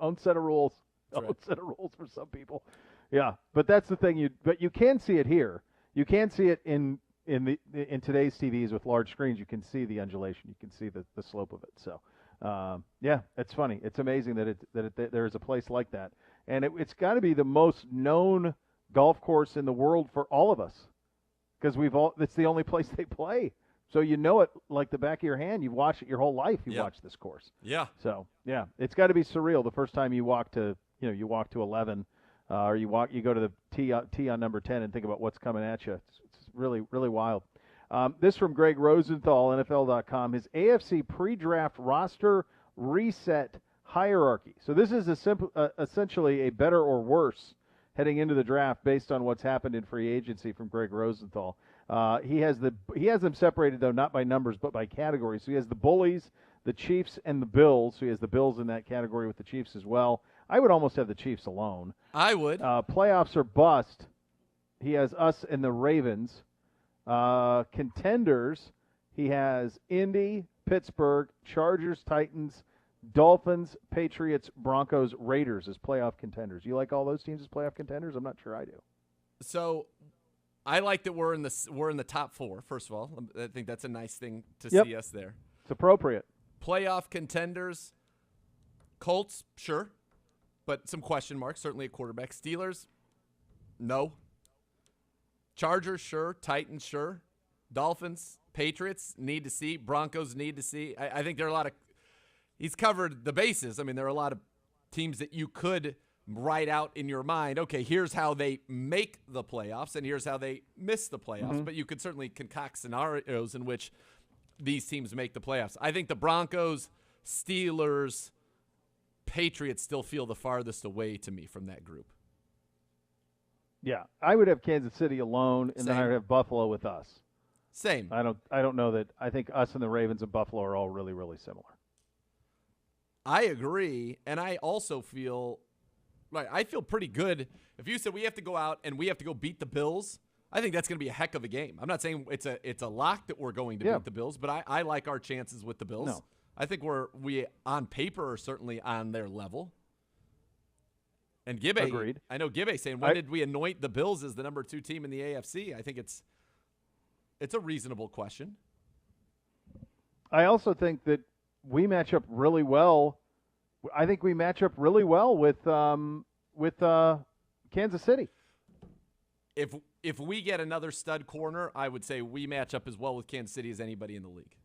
Speaker 1: Own set of rules. Own set of rules for some people. Yeah, but that's the thing. But you can see it here. You can see it in today's TVs with large screens. You can see the undulation. You can see the slope of it. So, yeah, it's funny. It's amazing that there is a place like that, and it's got to be the most known golf course in the world for all of us, because it's the only place they play. So you know it like the back of your hand. You've watched it your whole life. You've watched this course.
Speaker 2: Yeah.
Speaker 1: So yeah, it's got to be surreal the first time you walk to 11, or you go to the tee on number 10 and think about what's coming at you. It's really, really wild. This from Greg Rosenthal, NFL.com. His AFC pre-draft roster reset hierarchy. So this is essentially a better or worse heading into the draft based on what's happened in free agency from Greg Rosenthal. He has them separated, though, not by numbers but by categories. So he has the Bullies, the Chiefs, and the Bills. So he has the Bills in that category with the Chiefs as well. I would almost have the Chiefs alone.
Speaker 2: I would.
Speaker 1: Playoffs or bust. He has us and the Ravens. Contenders, he has Indy, Pittsburgh, Chargers, Titans, Dolphins, Patriots, Broncos, Raiders as playoff contenders. You like all those teams as playoff contenders? I'm not sure I do.
Speaker 2: So I like that we're in the top 4, first of all. I think that's a nice thing to see us there.
Speaker 1: It's appropriate.
Speaker 2: Playoff contenders, Colts, sure, but some question marks, certainly at quarterback. Steelers, no. Chargers, sure. Titans, sure. Dolphins, Patriots, need to see. Broncos, need to see. I think there are a lot of – he's covered the bases. I mean, there are a lot of teams that you could write out in your mind, okay, here's how they make the playoffs and here's how they miss the playoffs. Mm-hmm. But you could certainly concoct scenarios in which these teams make the playoffs. I think the Broncos, Steelers, Patriots still feel the farthest away to me from that group.
Speaker 1: Yeah, I would have Kansas City alone, and then I would have Buffalo with us.
Speaker 2: Same.
Speaker 1: I don't know that. I think us and the Ravens and Buffalo are all really, really similar.
Speaker 2: I agree, and I also feel like I feel pretty good. If you said we have to go out and we have to go beat the Bills, I think that's going to be a heck of a game. I'm not saying it's a lock that we're going to beat the Bills, but I like our chances with the Bills.
Speaker 1: No.
Speaker 2: I think we on paper are certainly on their level. And Gibbe,
Speaker 1: agreed.
Speaker 2: I know Gibbe saying, when did we anoint the Bills as the number 2 team in the AFC? I think it's a reasonable question.
Speaker 1: I also think that we match up really well. I think we match up really well with Kansas City.
Speaker 2: If we get another stud corner, I would say we match up as well with Kansas City as anybody in the league.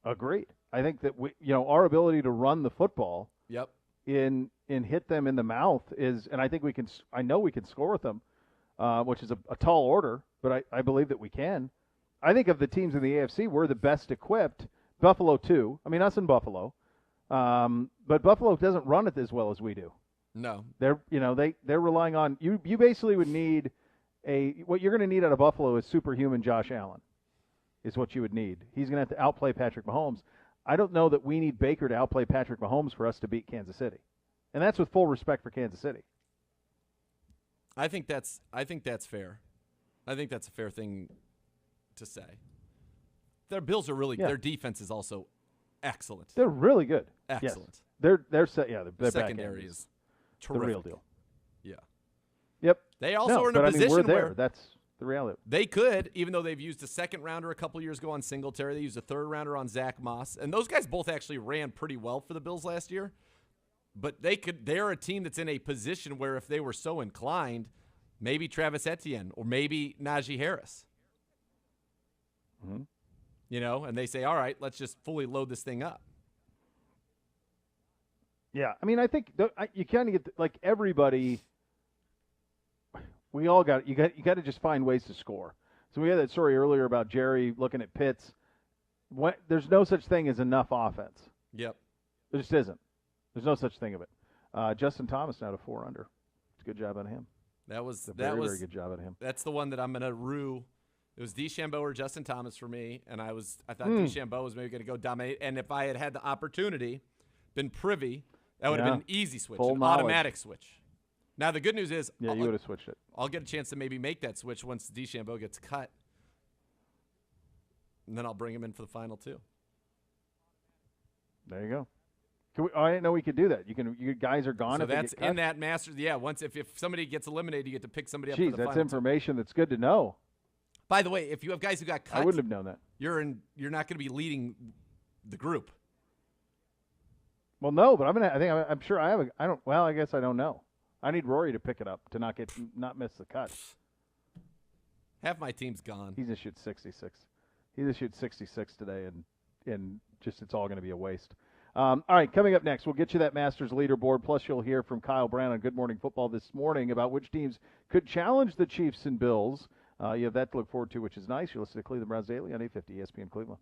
Speaker 1: Agreed. I think that our ability to run the football.
Speaker 2: Yep.
Speaker 1: In hit them in the mouth is, and I think we can. I know we can score with them, which is a tall order, but I believe that we can. I think of the teams in the AFC, we're the best equipped. Buffalo too. I mean, us and Buffalo, but Buffalo doesn't run it as well as we do.
Speaker 2: No,
Speaker 1: they're relying on you. You basically would need what you're going to need out of Buffalo is superhuman Josh Allen, is what you would need. He's going to have to outplay Patrick Mahomes. I don't know that we need Baker to outplay Patrick Mahomes for us to beat Kansas City. And that's with full respect for Kansas City.
Speaker 2: I think that's fair. I think that's a fair thing to say. Their Bills are really their defense is also excellent.
Speaker 1: They're really good.
Speaker 2: Excellent.
Speaker 1: Yes. Their
Speaker 2: secondary is terrific.
Speaker 1: The real deal.
Speaker 2: Yeah.
Speaker 1: Yep.
Speaker 2: They also are in a position
Speaker 1: we're there.
Speaker 2: where
Speaker 1: That's the reality.
Speaker 2: They could, even though they've used a second rounder a couple years ago on Singletary, they used a third rounder on Zach Moss, and those guys both actually ran pretty well for the Bills last year. But they're a team that's in a position where if they were so inclined, maybe Travis Etienne or maybe Najee Harris.
Speaker 1: Mm-hmm.
Speaker 2: And they say, all right, let's just fully load this thing up.
Speaker 1: Yeah, I mean, I think you kind of get like everybody. We all got you got to just find ways to score. So we had that story earlier about Jerry looking at Pitts. There's no such thing as enough offense.
Speaker 2: Yep.
Speaker 1: There just isn't. There's no such thing of it. Justin Thomas now to 4 under. It's a good job on him.
Speaker 2: That was
Speaker 1: very good job on him.
Speaker 2: That's the one that I'm gonna rue. It was DeChambeau or Justin Thomas for me, and I thought DeChambeau was maybe gonna go dominate. And if I had the opportunity, been privy, that would have been an easy switch, an automatic switch. Now the good news is,
Speaker 1: you would have switched it.
Speaker 2: I'll get a chance to maybe make that switch once DeChambeau gets cut, and then I'll bring him in for the final 2.
Speaker 1: There you go. I didn't know we could do that. You guys are gone.
Speaker 2: So
Speaker 1: if
Speaker 2: that's
Speaker 1: they get
Speaker 2: in that Masters. Yeah, once if somebody gets eliminated, you get to pick somebody up.
Speaker 1: Jeez,
Speaker 2: for the
Speaker 1: that's
Speaker 2: final
Speaker 1: information that's good to know.
Speaker 2: By the way, if you have guys who got cut,
Speaker 1: I wouldn't have known that.
Speaker 2: You're not going to be leading the group.
Speaker 1: Well, no, but I'm sure I have. I guess I don't know. I need Rory to pick it up to not miss the cut.
Speaker 2: Half my team's gone.
Speaker 1: He's gonna shoot 66. He's gonna shoot 66 today, and just it's all going to be a waste. All right, coming up next, we'll get you that Masters leaderboard. Plus, you'll hear from Kyle Brown on Good Morning Football this morning about which teams could challenge the Chiefs and Bills. You have that to look forward to, which is nice. You're listening to Cleveland Browns Daily on 850 ESPN Cleveland.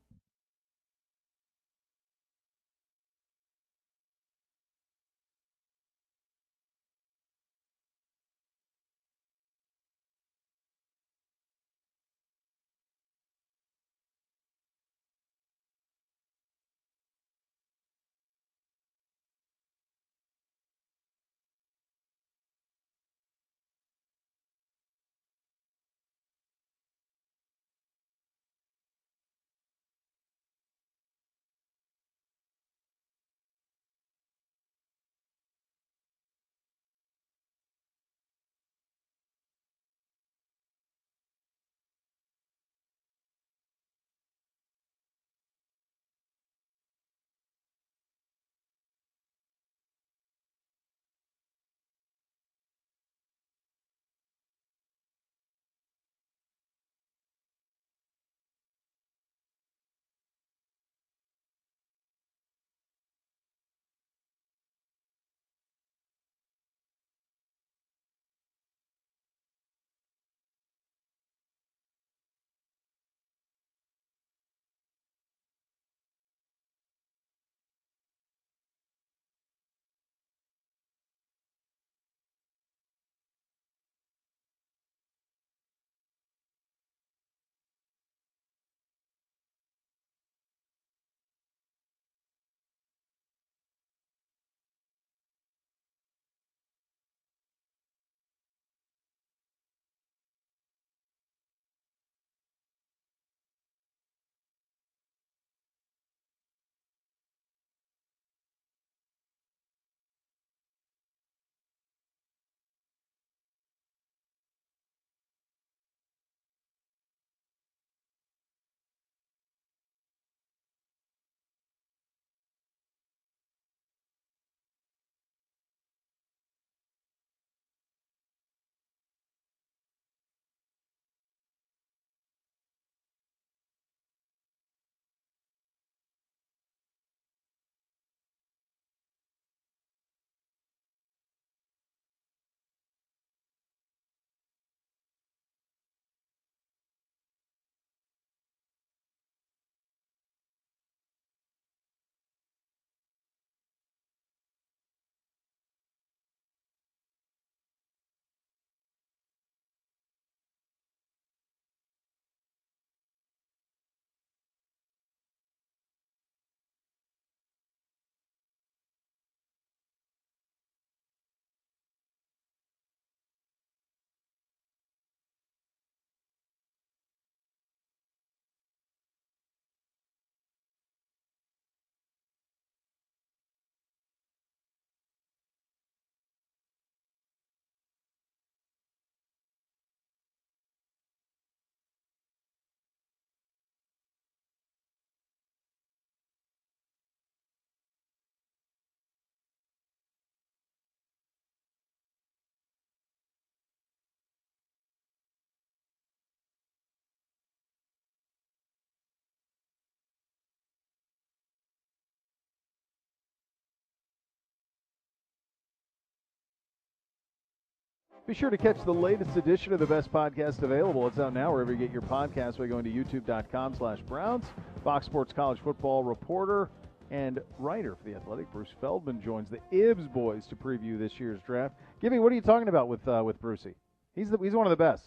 Speaker 1: Be sure to catch the latest edition of the best podcast available. It's out now wherever you get your podcasts by going to youtube.com/Browns. Fox Sports college football reporter and writer for The Athletic, Bruce Feldman, joins the Ibs boys to preview this year's draft. Gibby, what are you talking about with Brucey? He's one of the best.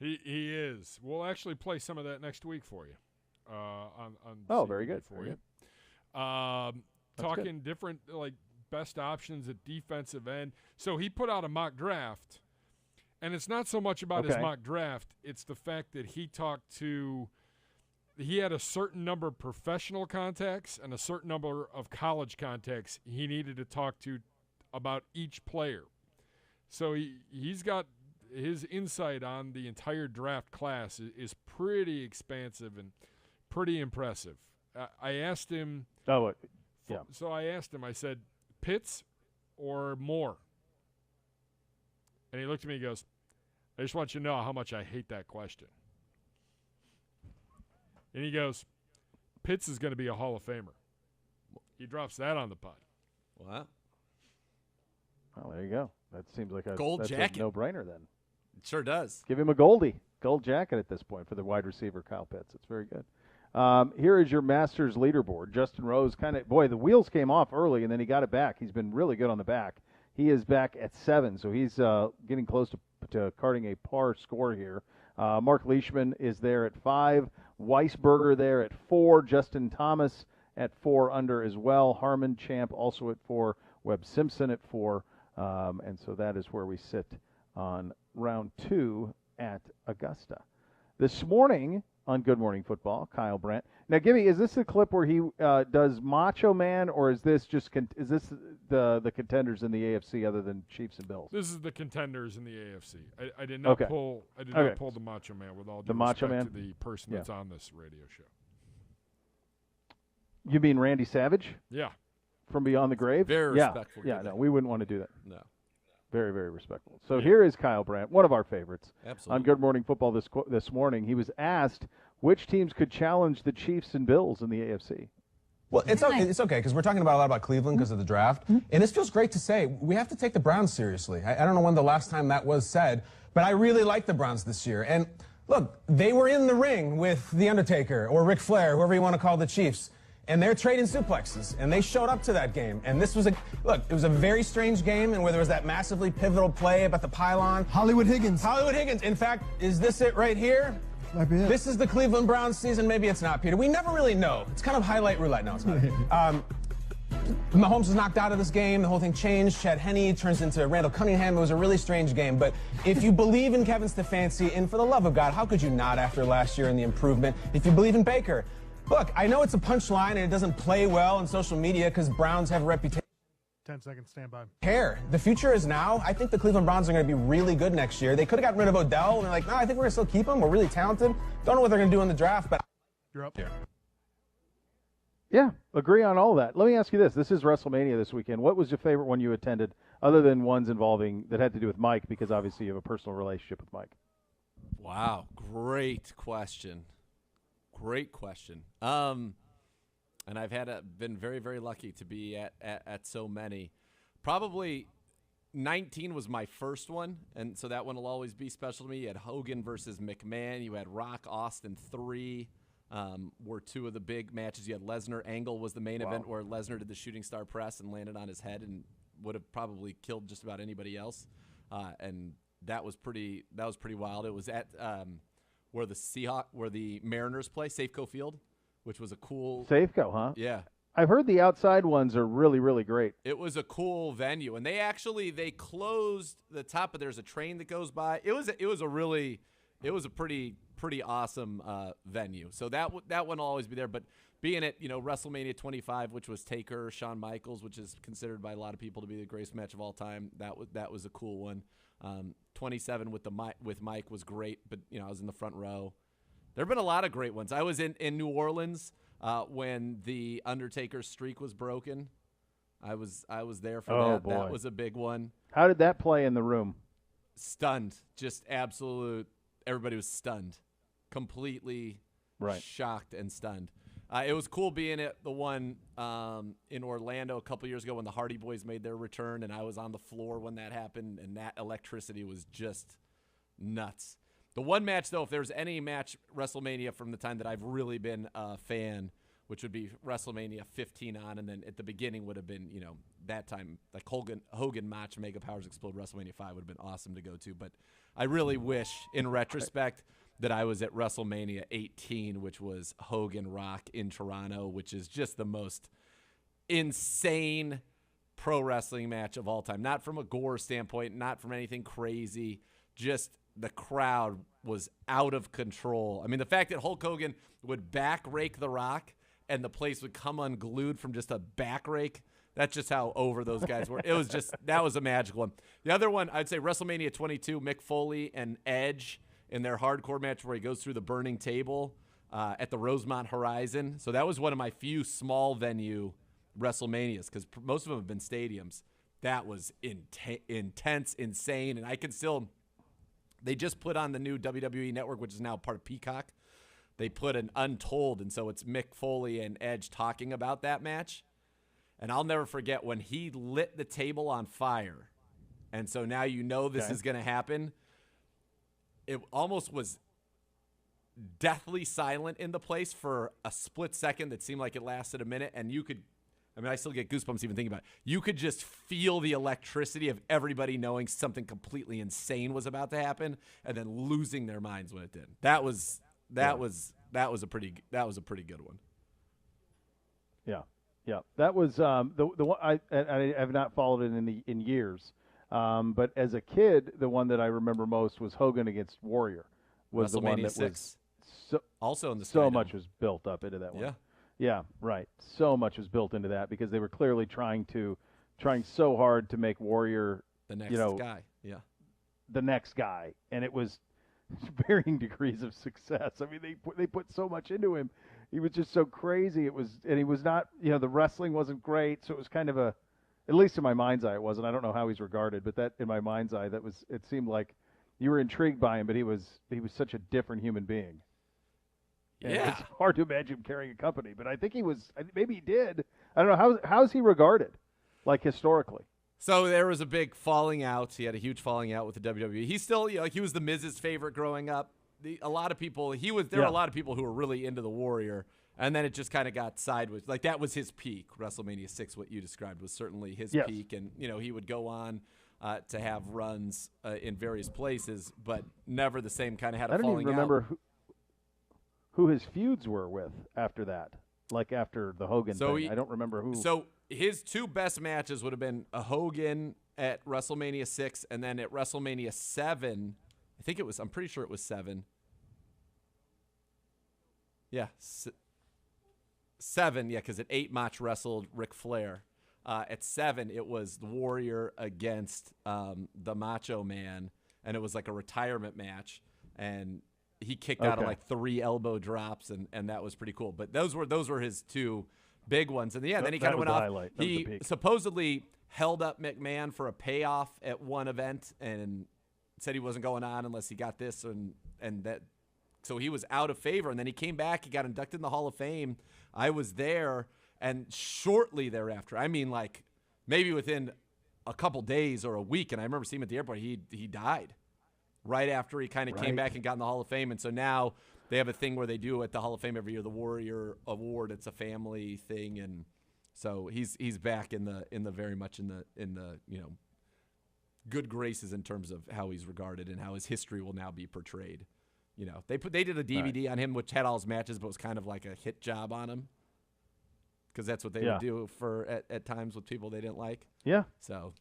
Speaker 3: He is. We'll actually play some of that next week for you.
Speaker 1: Very good.
Speaker 3: For
Speaker 1: you.
Speaker 3: Talking
Speaker 1: good.
Speaker 3: Different best options at defensive end. So he put out a mock draft, and it's not so much about his mock draft. It's the fact that he talked to he had a certain number of professional contacts and a certain number of college contacts he needed to talk to about each player. So he's got his insight on the entire draft class is pretty expansive and pretty impressive. I asked him.
Speaker 1: Oh, yeah.
Speaker 3: So I asked him. I said, Pitts or Moore? And he looked at me and goes, I just want you to know how much I hate that question. And he goes, Pitts is going to be a Hall of Famer. He drops that on the pod.
Speaker 2: Wow.
Speaker 1: Well, there you go. That seems like a no-brainer then.
Speaker 2: It sure does.
Speaker 1: Give him a gold jacket at this point for the wide receiver, Kyle Pitts. It's very good. Here is your Masters leaderboard. Justin Rose the wheels came off early, and then he got it back. He's been really good on the back. He is back at 7, so he's getting close to carting a par score here. Mark Leishman is there at 5. Weisberger there at 4. Justin Thomas at 4 under as well. Harmon Champ also at 4. Webb Simpson at 4. And so that is where we sit on round 2 at Augusta. This morning on Good Morning Football, Kyle Brandt. Now, give me, is this the clip where he does Macho Man, or is this just the contenders in the AFC other than Chiefs and Bills?
Speaker 3: This is the contenders in the AFC. I did not pull. I did not pull the Macho Man with all due respect to the person that's on this radio show.
Speaker 1: You mean Randy Savage?
Speaker 3: Yeah.
Speaker 1: From Beyond the Grave?
Speaker 2: Very respectful.
Speaker 1: Yeah, no, we wouldn't want to do that.
Speaker 2: No.
Speaker 1: Very, very respectful. So here is Kyle Brandt, one of our favorites.
Speaker 2: Absolutely.
Speaker 1: On Good Morning Football this morning. He was asked which teams could challenge the Chiefs and Bills in the AFC.
Speaker 4: Well, it's okay because we're talking a lot about Cleveland because of the draft. And this feels great to say. We have to take the Browns seriously. I don't know when the last time that was said, but I really like the Browns this year. And look, they were in the ring with The Undertaker or Ric Flair, whoever you want to call the Chiefs. And they're trading suplexes, and they showed up to that game. And this was it was a very strange game, and where there was that massively pivotal play about the pylon.
Speaker 5: Hollywood Higgins.
Speaker 4: In fact, is this it right here?
Speaker 5: Might be it.
Speaker 4: This is the Cleveland Browns season. Maybe it's not, Peter. We never really know. It's kind of highlight roulette. No, it's not. Mahomes was knocked out of this game. The whole thing changed. Chad Henne turns into Randall Cunningham. It was a really strange game. But if you believe in Kevin Stefanski, and for the love of God, how could you not after last year and the improvement? If you believe in Baker, look, I know it's a punchline and it doesn't play well on social media because Browns have a reputation.
Speaker 5: 10 seconds, stand by.
Speaker 4: The future is now. I think the Cleveland Browns are going to be really good next year. They could have gotten rid of Odell, and they're like, no, I think we're going to still keep him. We're really talented. Don't know what they're going to do in the draft, but
Speaker 5: you're up.
Speaker 1: Yeah, agree on all that. Let me ask you this. This is WrestleMania this weekend. What was your favorite one you attended, other than ones involving that had to do with Mike, because obviously you have a personal relationship with Mike?
Speaker 2: Wow, great question. Great question. And I've been very, very lucky to be at so many. Probably 19 was my first one, and so that one will always be special to me. You had Hogan versus McMahon. You had Rock Austin 3 were 2 of the big matches. You had Lesnar. Angle was the main event where Lesnar did the shooting star press and landed on his head and would have probably killed just about anybody else. And that was pretty wild. It was at where the Mariners play, Safeco Field, which was a cool
Speaker 1: Safeco, huh?
Speaker 2: Yeah.
Speaker 1: I've heard the outside ones are really, really great.
Speaker 2: It was a cool venue, and they closed the top, but there's a train that goes by. It was a pretty awesome venue. So that one will always be there. But being at WrestleMania 25, which was Taker, Shawn Michaels, which is considered by a lot of people to be the greatest match of all time, that was a cool one. 27 with Mike was great, but I was in the front row. There have been a lot of great ones. I was in New Orleans when the Undertaker streak was broken. I was there for that.
Speaker 1: Boy.
Speaker 2: That was a big one.
Speaker 1: How did that play in the room?
Speaker 2: Stunned, just absolute. Everybody was stunned, completely shocked and stunned. It was cool being at the one in Orlando a couple years ago when the Hardy Boys made their return, and I was on the floor when that happened, and that electricity was just nuts. The one match, though, if there's any match WrestleMania from the time that I've really been a fan, which would be WrestleMania 15 on, and then at the beginning would have been, that time, like Hogan match, Mega Powers Explode, WrestleMania 5 would have been awesome to go to. But I really wish, in retrospect, that I was at WrestleMania 18, which was Hogan Rock in Toronto, which is just the most insane pro wrestling match of all time. Not from a gore standpoint, not from anything crazy, just the crowd was out of control. I mean, the fact that Hulk Hogan would back rake The Rock and the place would come unglued from just a back rake, that's just how over those guys were. It was just, that was a magical one. The other one, I'd say WrestleMania 22, Mick Foley and Edge in their hardcore match where he goes through the burning table at the Rosemont Horizon. So that was one of my few small venue WrestleManias because most of them have been stadiums. That was intense, insane, and I can still – they just put on the new WWE Network, which is now part of Peacock. They put an Untold, and so it's Mick Foley and Edge talking about that match. And I'll never forget when he lit the table on fire. And so now you know this is going to happen. It almost was deathly silent in the place for a split second that seemed like it lasted a minute. And you could, I mean, I still get goosebumps even thinking about it. You could just feel the electricity of everybody knowing something completely insane was about to happen and then losing their minds when it did. That was a pretty good one.
Speaker 1: Yeah. Yeah, that was the one I have not followed it in years, but as a kid, the one that I remember most was Hogan against Warrior. Was the one that 6. Was
Speaker 2: also in the
Speaker 1: so much was built up into that one. Yeah, right. So much was built into that because they were clearly trying so hard to make Warrior
Speaker 2: the next guy. Yeah,
Speaker 1: the next guy, and it was varying degrees of success. I mean, they put so much into him. He was just so crazy. And he was not, the wrestling wasn't great. So it was kind of at least in my mind's eye, it wasn't. I don't know how he's regarded, but that in my mind's eye, it seemed like you were intrigued by him, but he was such a different human being. And it's hard to imagine him carrying a company, but I think maybe he did. I don't know. How's he regarded, like historically?
Speaker 2: So there was a big falling out. He had a huge falling out with the WWE. He's still, he was the Miz's favorite growing up. A lot of people, there were a lot of people who were really into the Warrior, and then it just kind of got sideways. Like that was his peak. WrestleMania 6, what you described, was certainly his peak, and he would go on to have runs in various places, but never the same kind of had a falling out. I don't even remember
Speaker 1: who his feuds were with after that, like after the Hogan thing. I don't remember who.
Speaker 2: So his two best matches would have been a Hogan at WrestleMania 6, and then at WrestleMania 7. I'm pretty sure it was 7. Yeah. 7, yeah, because at 8, Mach wrestled Ric Flair. At 7, it was the Warrior against the Macho Man, and it was like a retirement match, and he kicked out of like 3 elbow drops, and that was pretty cool. But those were his two big ones. And then he kind of went off. He supposedly held up McMahon for a payoff at one event and said he wasn't going on unless he got this and that. So he was out of favor, and then he came back. He got inducted in the Hall of Fame. I was there, and shortly thereafter, I mean, like maybe within a couple days or a week, and I remember seeing him at the airport. He died right after he kind of came back and got in the Hall of Fame, and so now they have a thing where they do at the Hall of Fame every year, the Warrior Award. It's a family thing, and so he's back in the very much in the good graces in terms of how he's regarded and how his history will now be portrayed. They did a DVD on him which had all his matches, but was kind of like a hit job on him because that's what they would do for at times with people they didn't like.
Speaker 1: Yeah.
Speaker 2: So.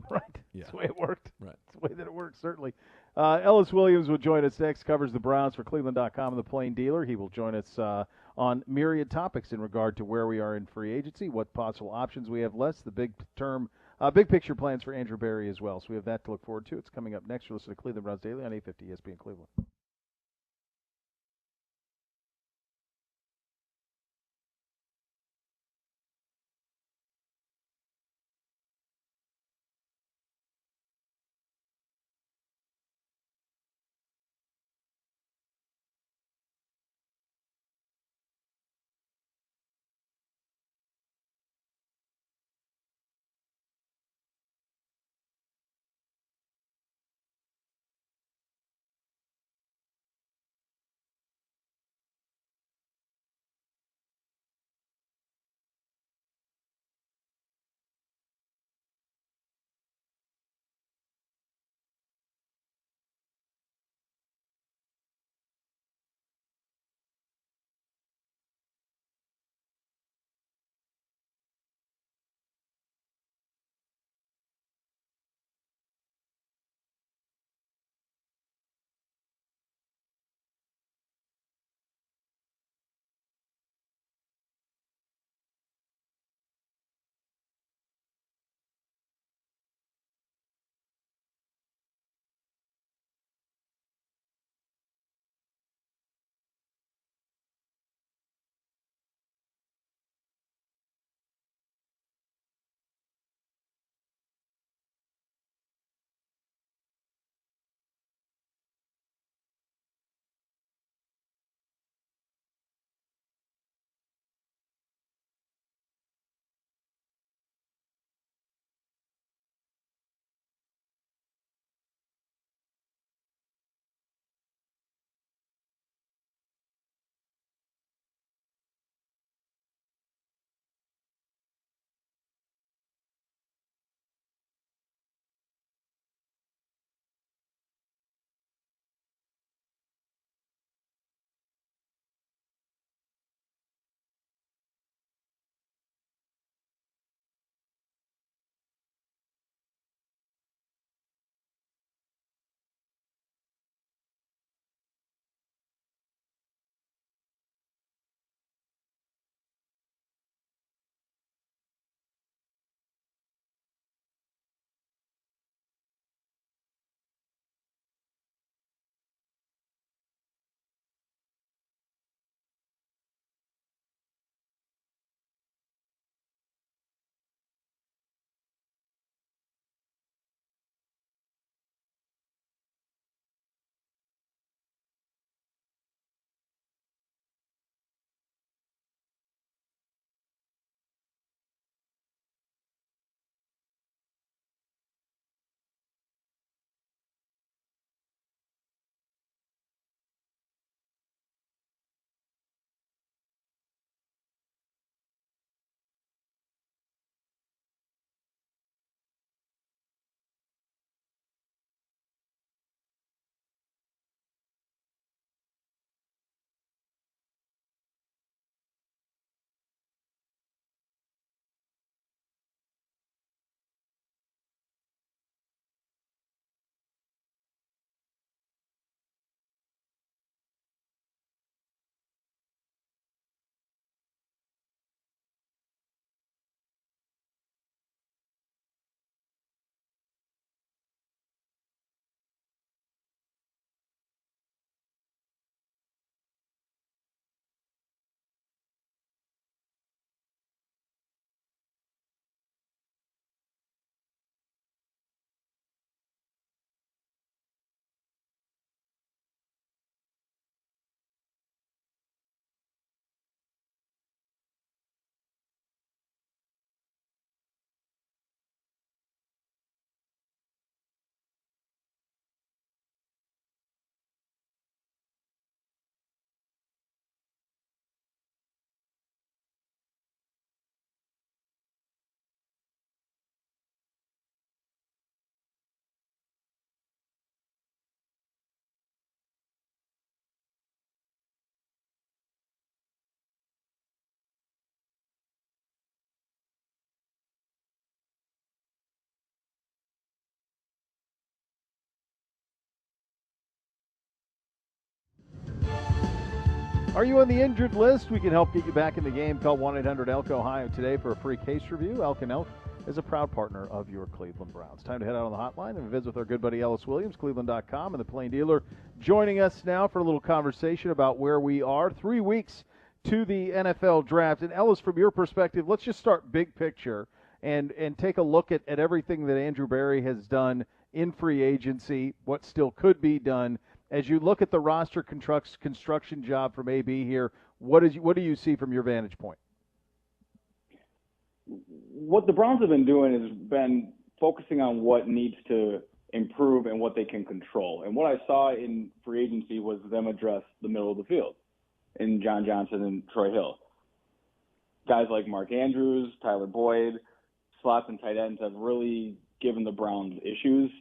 Speaker 1: Right.
Speaker 2: Yeah.
Speaker 1: That's the way it worked.
Speaker 2: Right.
Speaker 1: That's the way that it works, certainly. Ellis Williams will join us next, covers the Browns for Cleveland.com and the Plain Dealer. He will join us on myriad topics in regard to where we are in free agency, what possible options we have left, the big picture plans for Andrew Berry as well. So we have that to look forward to. It's coming up next. You're listening to Cleveland Browns Daily on 850 ESPN Cleveland. Are you on the injured list? We can help get you back in the game. Call 1-800-ELK Ohio today for a free case review. Elk & Elk is a proud partner of your Cleveland Browns. Time to head out on the hotline and visit with our good buddy Ellis Williams, Cleveland.com, and the Plain Dealer. Joining us now for a little conversation about where we are 3 weeks to the NFL draft. And Ellis, from your perspective, let's just start big picture and take a look at everything that Andrew Berry has done in free agency, what still could be done. As you look at the roster construction job from AB here, what do you see from your vantage point?
Speaker 6: What the Browns have been doing has been focusing on what needs to improve and what they can control. And what I saw in free agency was them address the middle of the field in John Johnson and Troy Hill. Guys like Mark Andrews, Tyler Boyd, slots and tight ends have really given the Browns issues,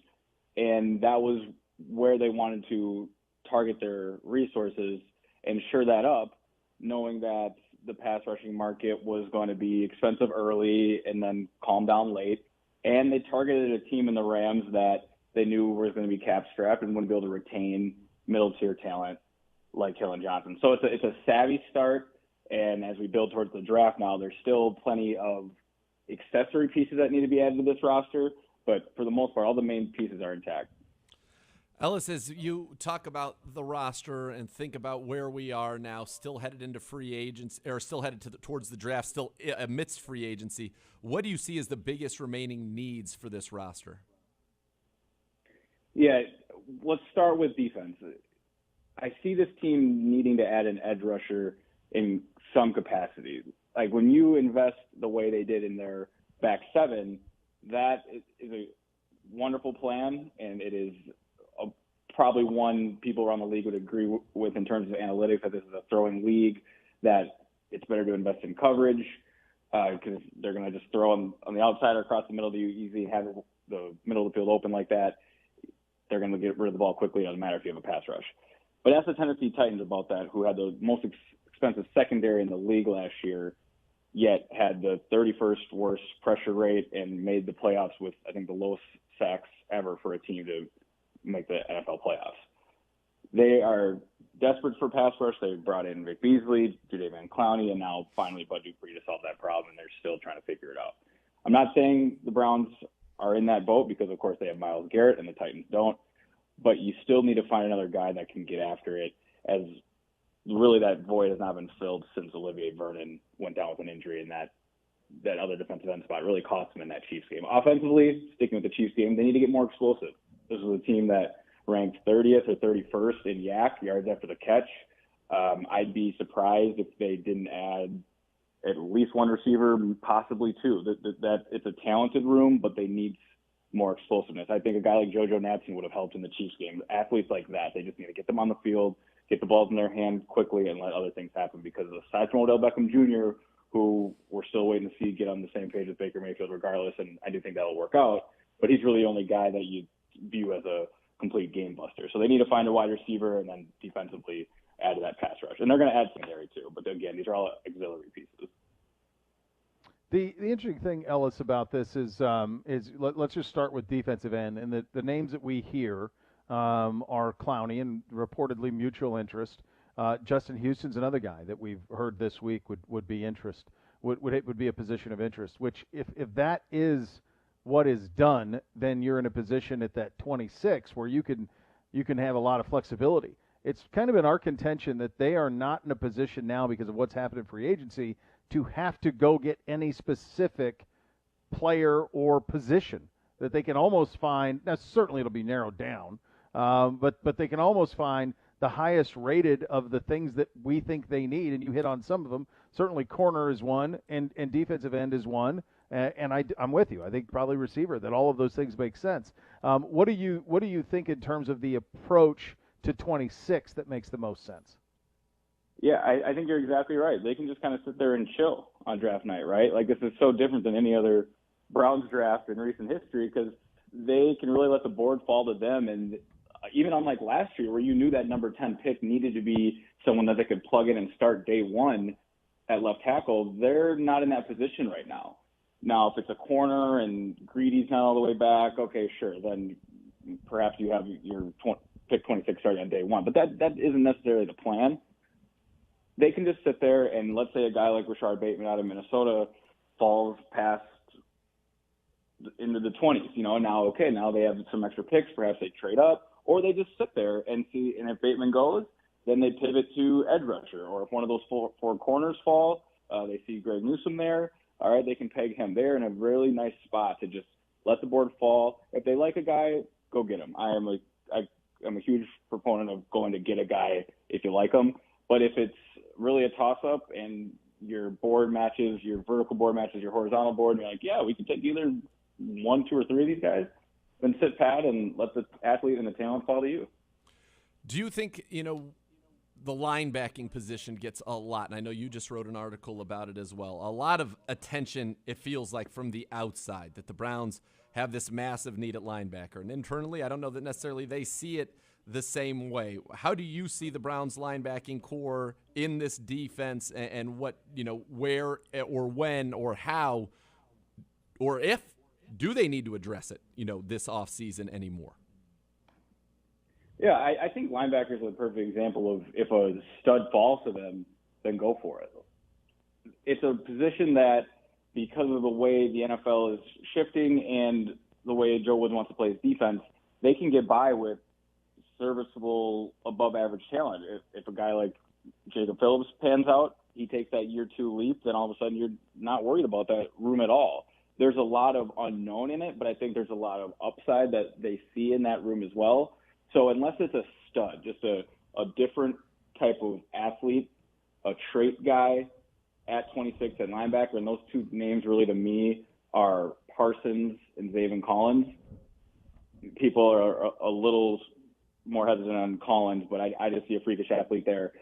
Speaker 6: and that was where they wanted to target their resources and shore that up, knowing that the pass rushing market was going to be expensive early and then calm down late. And they targeted a team in the Rams that they knew was going to be cap strapped and wouldn't be able to retain middle tier talent like Hill and Johnson. So it's a savvy start. And as we build towards the draft now, there's still plenty of accessory pieces that need to be added to this roster. But for the most part, all the main pieces are intact.
Speaker 2: Ellis, as you talk about the roster and think about where we are now, still headed into free agents, or still headed towards the draft, still amidst free agency, what do you see as the biggest remaining needs for this roster?
Speaker 6: Yeah, let's start with defense. I see this team needing to add an edge rusher in some capacity. Like when you invest the way they did in their back seven, that is a wonderful plan, and it is probably one people around the league would agree with in terms of analytics, that this is a throwing league, that it's better to invest in coverage because they're going to just throw on the outside or across the middle. You easily have the middle of the field open like that. They're going to get rid of the ball quickly. It doesn't matter if you have a pass rush. But ask the Tennessee Titans about that, who had the most expensive secondary in the league last year, yet had the 31st worst pressure rate and made the playoffs with, I think, the lowest sacks ever for a team to make the NFL playoffs. They are desperate for pass rush. They brought in Vic Beasley, Jadeveon Clowney, and now finally Bud Dupree to solve that problem, and they're still trying to figure it out. I'm not saying the Browns are in that boat because, of course, they have Myles Garrett and the Titans don't, but you still need to find another guy that can get after it, as really that void has not been filled since Olivier Vernon went down with an injury, and that other defensive end spot really cost them in that Chiefs game. Offensively, sticking with the Chiefs game, they need to get more explosive. This was a team that ranked 30th or 31st in YAC, yards after the catch. I'd be surprised if they didn't add at least one receiver, possibly two. That it's a talented room, but they need more explosiveness. I think a guy like JoJo Natson would have helped in the Chiefs game. Athletes like that, they just need to get them on the field, get the balls in their hand quickly, and let other things happen. Because aside from Odell Beckham Jr., who we're still waiting to see get on the same page with Baker Mayfield regardless, and I do think that'll work out, but he's really the only guy that you view as a complete game buster. So they need to find a wide receiver and then defensively add to that pass rush. And they're going to add secondary too. But again, these are all auxiliary pieces.
Speaker 1: The interesting thing, Ellis, about this is let's just start with defensive end. And the names that we hear are Clowney and reportedly mutual interest. Justin Houston's another guy that we've heard this week would be would be a position of interest, which if that is what is done, then you're in a position at that 26 where you can have a lot of flexibility. It's kind of been our contention that they are not in a position now, because of what's happened in free agency, to have to go get any specific player or position that they can almost find. Now, certainly it'll be narrowed down, but they can almost find the highest rated of the things that we think they need, and you hit on some of them. Certainly corner is one, and defensive end is one. And I'm with you. I think probably receiver, that all of those things make sense. What do you think in terms of the approach to 26 that makes the most sense?
Speaker 6: Yeah, I think you're exactly right. They can just kind of sit there and chill on draft night, right? Like, this is so different than any other Browns draft in recent history, because they can really let the board fall to them. And even unlike last year, where you knew that number 10 pick needed to be someone that they could plug in and start day one at left tackle, they're not in that position right now. Now, if it's a corner and Greedy's not all the way back, okay, sure, then perhaps you have your pick 26 starting on day one. But that isn't necessarily the plan. they can just sit there and let's say a guy like Rashard Bateman out of Minnesota falls past into the 20s, now they have some extra picks, perhaps they trade up, or they just sit there and see, and if Bateman goes, then they pivot to edge rusher, or if one of those four corners fall, they see Greg Newsome there, all right, they can peg him there in a really nice spot to just let the board fall. If they like a guy, go get him. I'm a huge proponent of going to get a guy if you like him, but if it's really a toss-up and your board matches, your vertical board matches your horizontal board, and you're like, yeah, we can take either 1, 2, or 3 of these guys, then sit pat and let the athlete and the talent fall to you.
Speaker 2: Do you think, the linebacking position gets a lot, and I know you just wrote an article about it as well, a lot of attention, it feels like, from the outside, that the Browns have this massive need at linebacker. And internally, I don't know that necessarily they see it the same way. How do you see the Browns linebacking core in this defense, and what, where or when or how or if do they need to address it, this offseason anymore?
Speaker 6: Yeah, I think linebackers are the perfect example of if a stud falls to them, then go for it. It's a position that, because of the way the NFL is shifting and the way Joe Woods wants to play his defense, they can get by with serviceable, above-average talent. If a guy like Jacob Phillips pans out, he takes that year 2 leap, then all of a sudden you're not worried about that room at all. There's a lot of unknown in it, but I think there's a lot of upside that they see in that room as well. So unless it's a stud, just a different type of athlete, a trait guy at 26 at linebacker, and those two names really to me are Parsons and Zaven Collins. People are a little more hesitant on Collins, but I just see a freakish athlete there.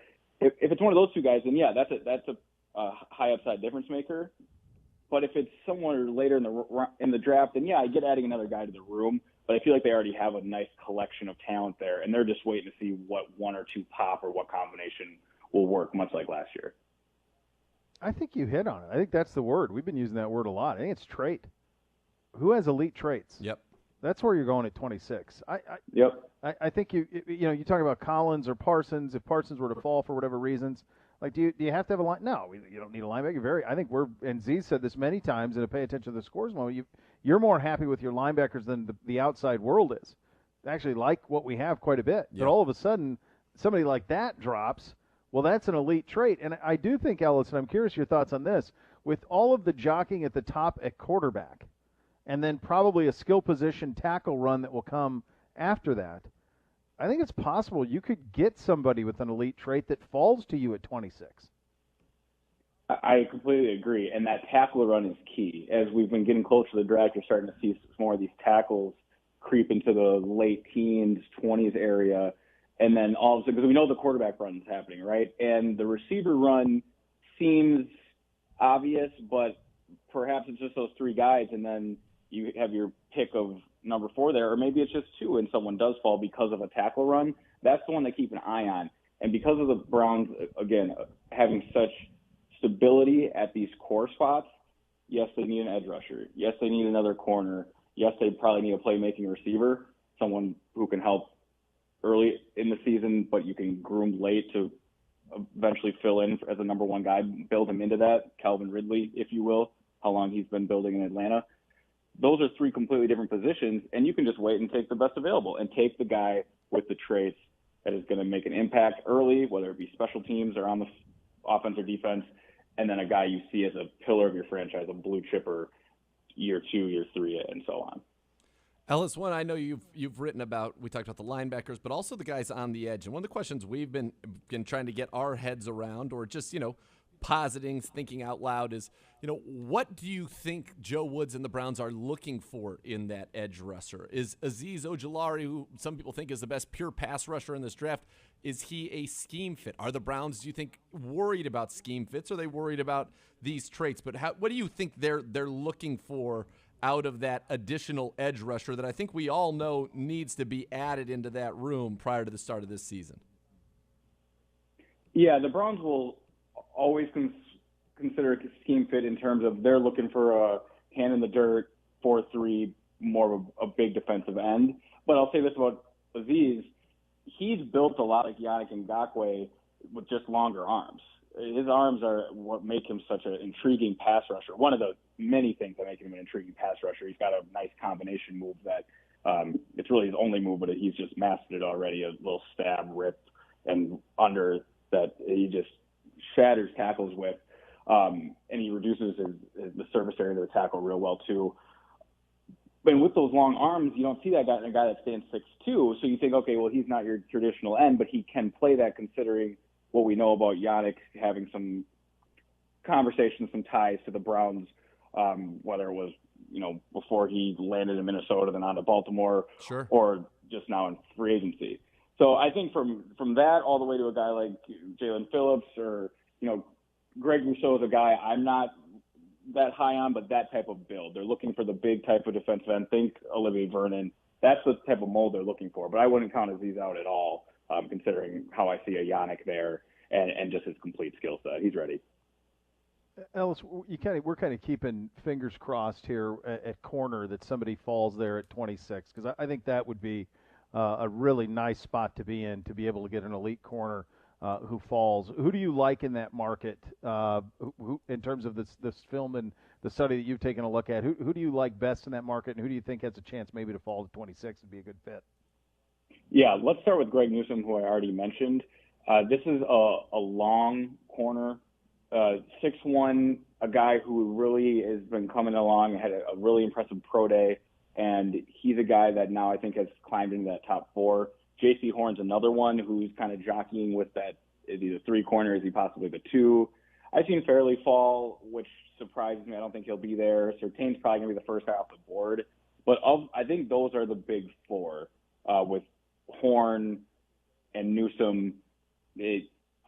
Speaker 6: If it's one of those two guys, then yeah, that's a high upside difference maker. But if it's someone later in the draft, then yeah, I get adding another guy to the room. But I feel like they already have a nice collection of talent there, and they're just waiting to see what 1 or 2 pop or what combination will work, much like last year.
Speaker 1: I think you hit on it. I think that's the word. We've been using that word a lot. I think it's trait. Who has elite traits?
Speaker 2: Yep.
Speaker 1: That's where you're going at 26.
Speaker 6: Yep.
Speaker 1: I think you talk about Collins or Parsons. If Parsons were to fall for whatever reasons, like do you have to have a line? No, you don't need a linebacker. I think and Z said this many times, and to pay attention to the scores moment, you're more happy with your linebackers than the outside world is. I actually like what we have quite a bit. Yep. But all of a sudden, somebody like that drops. Well, that's an elite trait. And I do think, Ellis, and I'm curious your thoughts on this, with all of the jockeying at the top at quarterback, and then probably a skill position tackle run that will come after that, I think it's possible you could get somebody with an elite trait that falls to you at 26.
Speaker 6: I completely agree, and that tackle run is key. As we've been getting closer to the draft, you're starting to see more of these tackles creep into the late teens, 20s area, and then all of a sudden, because we know the quarterback run is happening, right? And the receiver run seems obvious, but perhaps it's just those 3 guys, and then you have your pick of number 4 there, or maybe it's just 2 and someone does fall because of a tackle run. That's the one to keep an eye on. And because of the Browns, again, having such stability at these core spots, yes, they need an edge rusher. Yes, they need another corner. Yes, they probably need a playmaking receiver, someone who can help early in the season, but you can groom late to eventually fill in as a number 1 guy, build him into that, Calvin Ridley, if you will, how long he's been building in Atlanta. Those are 3 completely different positions, and you can just wait and take the best available and take the guy with the traits that is going to make an impact early, whether it be special teams or on the offense or defense, and then a guy you see as a pillar of your franchise, a blue chipper, year 2, year 3, and so on.
Speaker 2: Ellis, one I know you've written about, we talked about the linebackers, but also the guys on the edge. And one of the questions we've been trying to get our heads around, or just, positing, thinking out loud, is, what do you think Joe Woods and the Browns are looking for in that edge rusher? Is Azeez Ojulari, who some people think is the best pure pass rusher in this draft, is he a scheme fit? Are the Browns, do you think, worried about scheme fits? Or are they worried about these traits? But what do you think they're looking for out of that additional edge rusher that I think we all know needs to be added into that room prior to the start of this season?
Speaker 6: Yeah, the Browns will always consider a scheme fit in terms of they're looking for a hand in the dirt, 4-3, more of a big defensive end. But I'll say this about Azeez. He's built a lot like Yannick Ngakoue with just longer arms. his arms are what make him such an intriguing pass rusher. One of the many things that make him an intriguing pass rusher. He's got a nice combination move that it's really his only move, but he's just mastered it already. A little stab, rip, and under that he just shatters tackles with, and he reduces the surface area of the tackle real well too. And with those long arms, you don't see that guy in a guy that stands 6'2", so you think, okay, well, he's not your traditional end, but he can play that considering what we know about Yannick having some conversations, some ties to the Browns, whether it was, before he landed in Minnesota, then on to Baltimore,
Speaker 2: sure,
Speaker 6: or just now in free agency. So I think from that all the way to a guy like Jalen Phillips or, Greg Rousseau is a guy I'm not that high on, but that type of build. They're looking for the big type of defensive end. Think Olivier Vernon. That's the type of mold they're looking for. But I wouldn't count Aziz out at all, considering how I see a Yannick there and just his complete skill set. He's ready.
Speaker 1: Ellis, we're kind of keeping fingers crossed here at corner that somebody falls there at 26, because I think that would be a really nice spot to be in, to be able to get an elite corner who falls. Who do you like in that market who in terms of this film and the study that you've taken a look at? Who do you like best in that market, and who do you think has a chance maybe to fall to 26 and be a good fit?
Speaker 6: Yeah, let's start with Greg Newsome, who I already mentioned. This is a long corner, 6'1", a guy who really has been coming along and had a really impressive pro day, and he's a guy that now I think has climbed into that top 4. J.C. Horn's another one who's kind of jockeying with that. Is he the 3 corner? Is he possibly the 2? I've seen Fairley fall, which surprises me. I don't think he'll be there. Surtain's probably going to be the first guy off the board. But I think those are the big 4 with Horn and Newsome.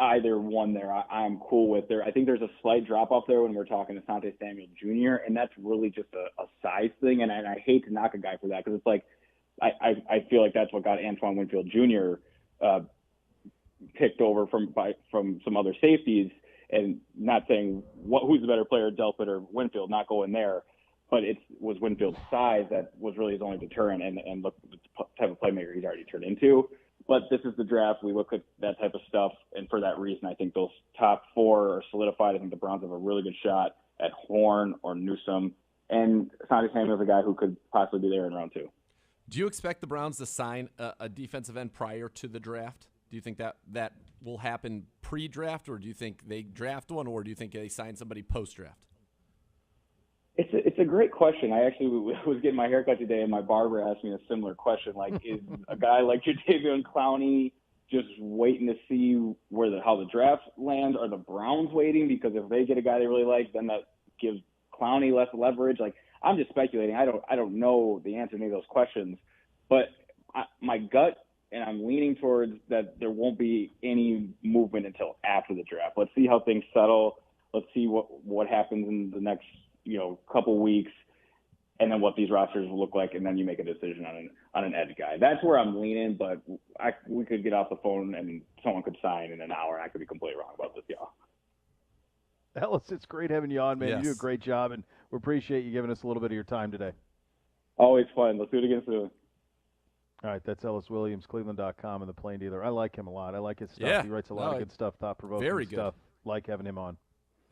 Speaker 6: Either one there I'm cool with. There, I think there's a slight drop-off there when we're talking Asante Samuel Jr., and that's really just a size thing. And I hate to knock a guy for that, because it's like, I feel like that's what got Antoine Winfield Jr. Picked over from some other safeties, and not saying who's the better player, Delpit or Winfield, not going there, but it was Winfield's size that was really his only deterrent, and look the type of playmaker he's already turned into. But this is the draft. We look at that type of stuff, and for that reason, I think those top 4 are solidified. I think the Browns have a really good shot at Horn or Newsome, and Asante Samuel's a guy who could possibly be there in round 2.
Speaker 2: Do you expect the Browns to sign a defensive end prior to the draft? Do you think that will happen pre-draft, or do you think they draft one, or do you think they sign somebody post-draft?
Speaker 6: It's a great question. I actually was getting my haircut today, and my barber asked me a similar question. Like, is a guy like Jadeveon Clowney just waiting to see how the draft lands? Are the Browns waiting? Because if they get a guy they really like, then that gives Clowney less leverage. Like, I'm just speculating. I don't know the answer to any of those questions, but my gut, and I'm leaning towards that there won't be any movement until after the draft. Let's see how things settle. Let's see what happens in the next couple weeks, and then what these rosters will look like, and then you make a decision on an edge guy. That's where I'm leaning, but we could get off the phone and someone could sign in an hour, and I could be completely wrong about this, y'all.
Speaker 1: Ellis, it's great having you on, man.
Speaker 2: Yes.
Speaker 1: You do a great job, and we appreciate you giving us a little bit of your time today.
Speaker 6: Always fun. Let's do it again soon.
Speaker 1: All right, that's Ellis Williams, Cleveland.com, and the Plain Dealer. I like him a lot. I like his stuff.
Speaker 2: Yeah.
Speaker 1: He writes a lot of good stuff, thought-provoking
Speaker 2: very good
Speaker 1: stuff. Like having him on.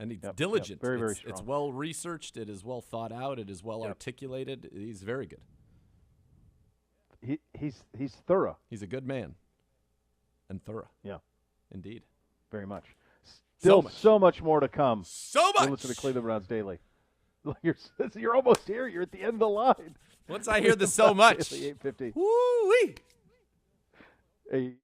Speaker 2: And he's diligent.
Speaker 1: Very, very strong.
Speaker 2: It's well researched. It is well thought out. It is well articulated. He's very good.
Speaker 1: He's thorough.
Speaker 2: He's a good man. And thorough.
Speaker 1: Yeah.
Speaker 2: Indeed.
Speaker 1: Very much. Still so much more to come.
Speaker 2: So much.
Speaker 1: Listen to Cleveland Browns Daily. You're almost here. You're at the end of the line.
Speaker 2: Once I hear the so much.
Speaker 1: 8:50.
Speaker 2: Woo-wee.
Speaker 1: Hey.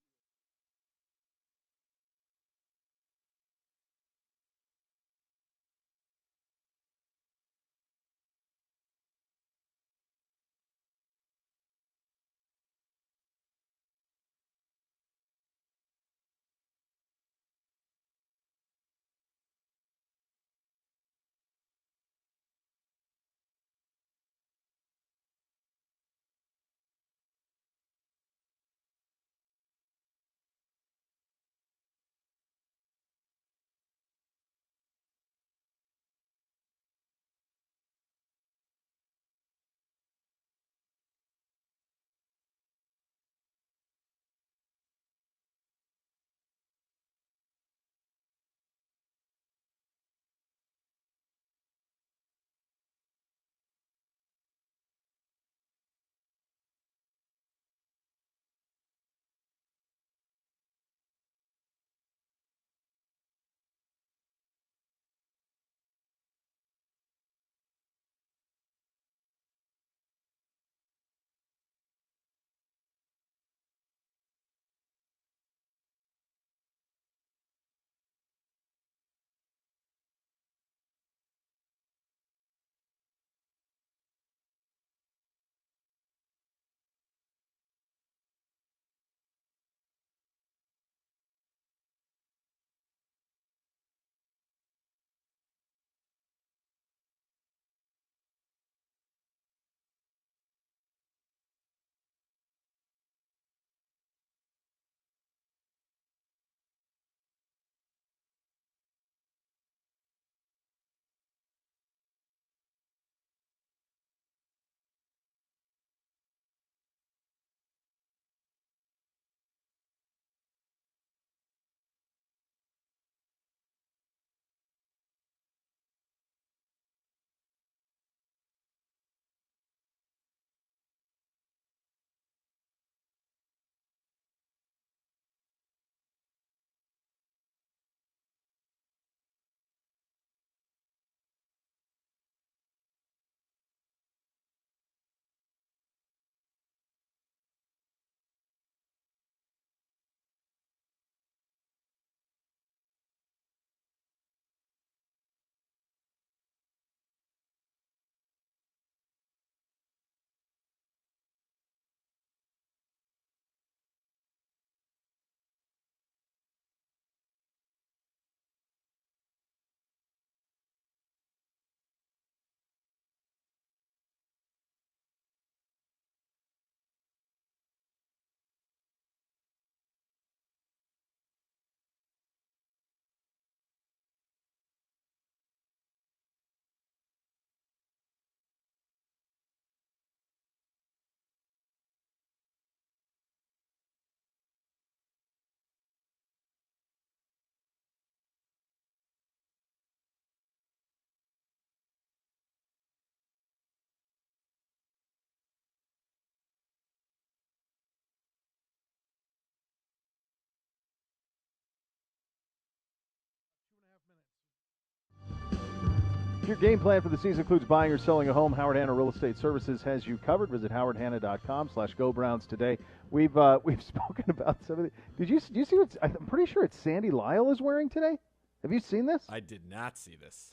Speaker 1: If your game plan for the season includes buying or selling a home, Howard Hanna Real Estate Services has you covered. Visit howardhanna.com/GoBrowns today. We've spoken about some of the. Did you see what? I'm pretty sure it's Sandy Lyle is wearing today. Have you seen this?
Speaker 2: I did not see this.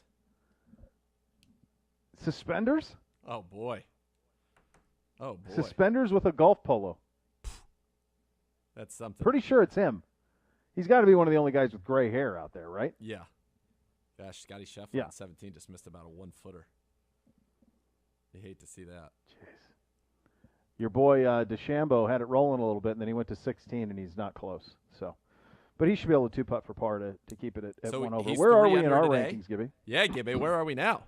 Speaker 1: Suspenders?
Speaker 2: Oh boy. Oh boy.
Speaker 1: Suspenders with a golf polo.
Speaker 2: That's something.
Speaker 1: Pretty sure it's him. He's got to be one of the only guys with gray hair out there, right?
Speaker 2: Yeah. Gosh, Scotty Scheffler on 17 just missed about a 1-footer. You hate to see that.
Speaker 1: Jeez. Your boy DeChambeau had it rolling a little bit, and then he went to 16, and he's not close. So, but he should be able to two-putt for par to keep it at 1 over. Where are we in our rankings, Gibby?
Speaker 2: Yeah, Gibby, where are we now?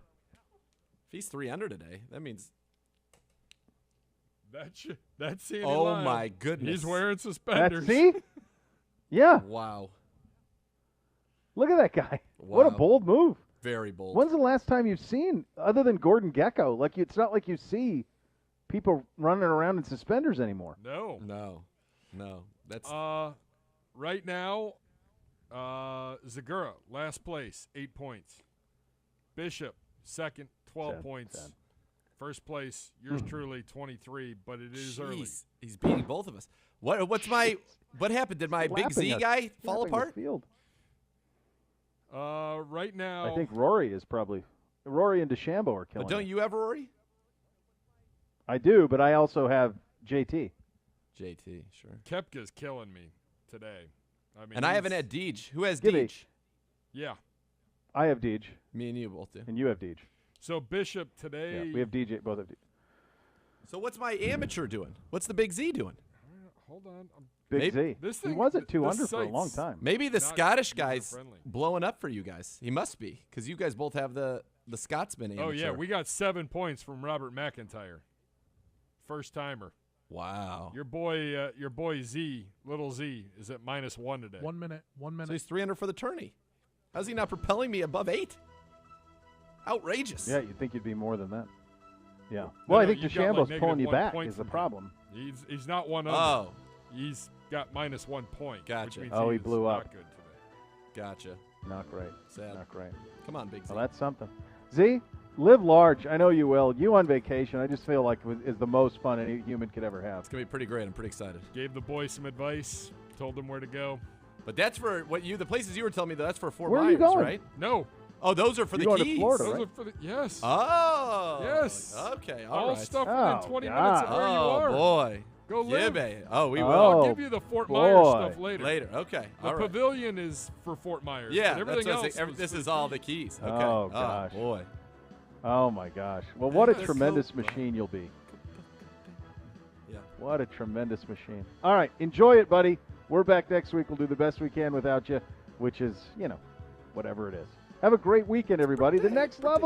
Speaker 2: If he's 3 under today, that means
Speaker 3: that's Sandy
Speaker 2: Oh
Speaker 3: Lyle.
Speaker 2: my goodness.
Speaker 3: He's wearing suspenders.
Speaker 1: See? Yeah.
Speaker 2: Wow.
Speaker 1: Look at that guy.
Speaker 2: Wow.
Speaker 1: What a bold move.
Speaker 2: Very bold.
Speaker 1: When's the last time you've seen, other than Gordon Gekko, it's not like you see people running around in suspenders anymore.
Speaker 3: No.
Speaker 2: That's
Speaker 3: right now, Zegura, last place, 8 points. Bishop, second, 12 points.
Speaker 1: 10.
Speaker 3: First place, yours truly, 23, but it is early.
Speaker 2: He's beating both of us. What happened? Did my Big Z guy fall apart?
Speaker 3: Right now,
Speaker 1: I think Rory and DeChambeau are killing
Speaker 2: But don't
Speaker 1: it.
Speaker 2: you have Rory?
Speaker 1: I do, but I also have JT.
Speaker 2: JT, sure.
Speaker 3: Koepka's killing me today.
Speaker 2: And I haven't had Deej. Who has
Speaker 1: Gibby.
Speaker 2: Deej?
Speaker 3: Yeah.
Speaker 1: I have Deej.
Speaker 2: Me and you both do.
Speaker 1: And you have Deej.
Speaker 3: So Bishop today.
Speaker 1: Yeah, we have DJ. Both have Deej.
Speaker 2: So what's my amateur doing? What's the Big Z doing?
Speaker 3: Hold on.
Speaker 1: Big Z. He was at 2 under for a long time.
Speaker 2: Maybe the Scottish guy's blowing up for you guys. He must be, because you guys both have the Scotsman amateur.
Speaker 3: Oh, yeah. We got 7 points from Robert McIntyre. First timer.
Speaker 2: Wow.
Speaker 3: Your boy Z, little Z, is at -1 today.
Speaker 5: 1 minute. 1 minute.
Speaker 2: So he's 3 under for the tourney. How's he not propelling me above 8? Outrageous.
Speaker 1: Yeah, you'd think you'd be more than that. Yeah. Well, I think DeChambeau's pulling you back is the problem.
Speaker 3: He's not 1 under.
Speaker 2: Oh.
Speaker 3: He's got -1 point.
Speaker 2: Gotcha.
Speaker 3: Which means
Speaker 1: he blew
Speaker 3: not
Speaker 1: up.
Speaker 3: Good today.
Speaker 2: Gotcha.
Speaker 1: Not great.
Speaker 2: Sad.
Speaker 1: Not great.
Speaker 2: Come on, Big Z.
Speaker 1: Well, that's something. Z, live large. I know you will. You on vacation, I just feel like is the most fun any human could ever have.
Speaker 2: It's going to be pretty great. I'm pretty excited.
Speaker 3: Gave the boys some advice. Told them where to go.
Speaker 2: But that's for the places you were telling me, that's for Fort
Speaker 1: Where are
Speaker 2: Myers,
Speaker 1: you going?
Speaker 2: right?
Speaker 3: No.
Speaker 2: Oh, those are for the
Speaker 1: You're
Speaker 2: Keys.
Speaker 1: going to Florida,
Speaker 3: Those
Speaker 1: right?
Speaker 3: are for the, yes.
Speaker 2: Oh.
Speaker 3: Yes.
Speaker 2: Okay.
Speaker 3: All
Speaker 2: right.
Speaker 3: stuff
Speaker 1: Oh,
Speaker 3: within 20
Speaker 1: God.
Speaker 3: minutes of where you are.
Speaker 2: Oh, boy.
Speaker 3: Go live.
Speaker 2: Gibby. Oh, we will.
Speaker 3: I'll give you the Fort Myers stuff later.
Speaker 2: Later. Okay.
Speaker 3: The
Speaker 2: all right.
Speaker 3: pavilion is for Fort Myers.
Speaker 2: Yeah.
Speaker 3: But everything
Speaker 2: that's what I
Speaker 3: else.
Speaker 2: was saying. This is all the Keys. Okay.
Speaker 1: Oh, gosh.
Speaker 2: boy.
Speaker 1: Oh, my gosh. Well, what a
Speaker 3: That's
Speaker 1: tremendous
Speaker 3: so-
Speaker 1: machine you'll be.
Speaker 2: Yeah.
Speaker 1: What a tremendous machine. All right. Enjoy it, buddy. We're back next week. We'll do the best we can without you, which is, whatever it is. Have a great weekend, everybody. The next level.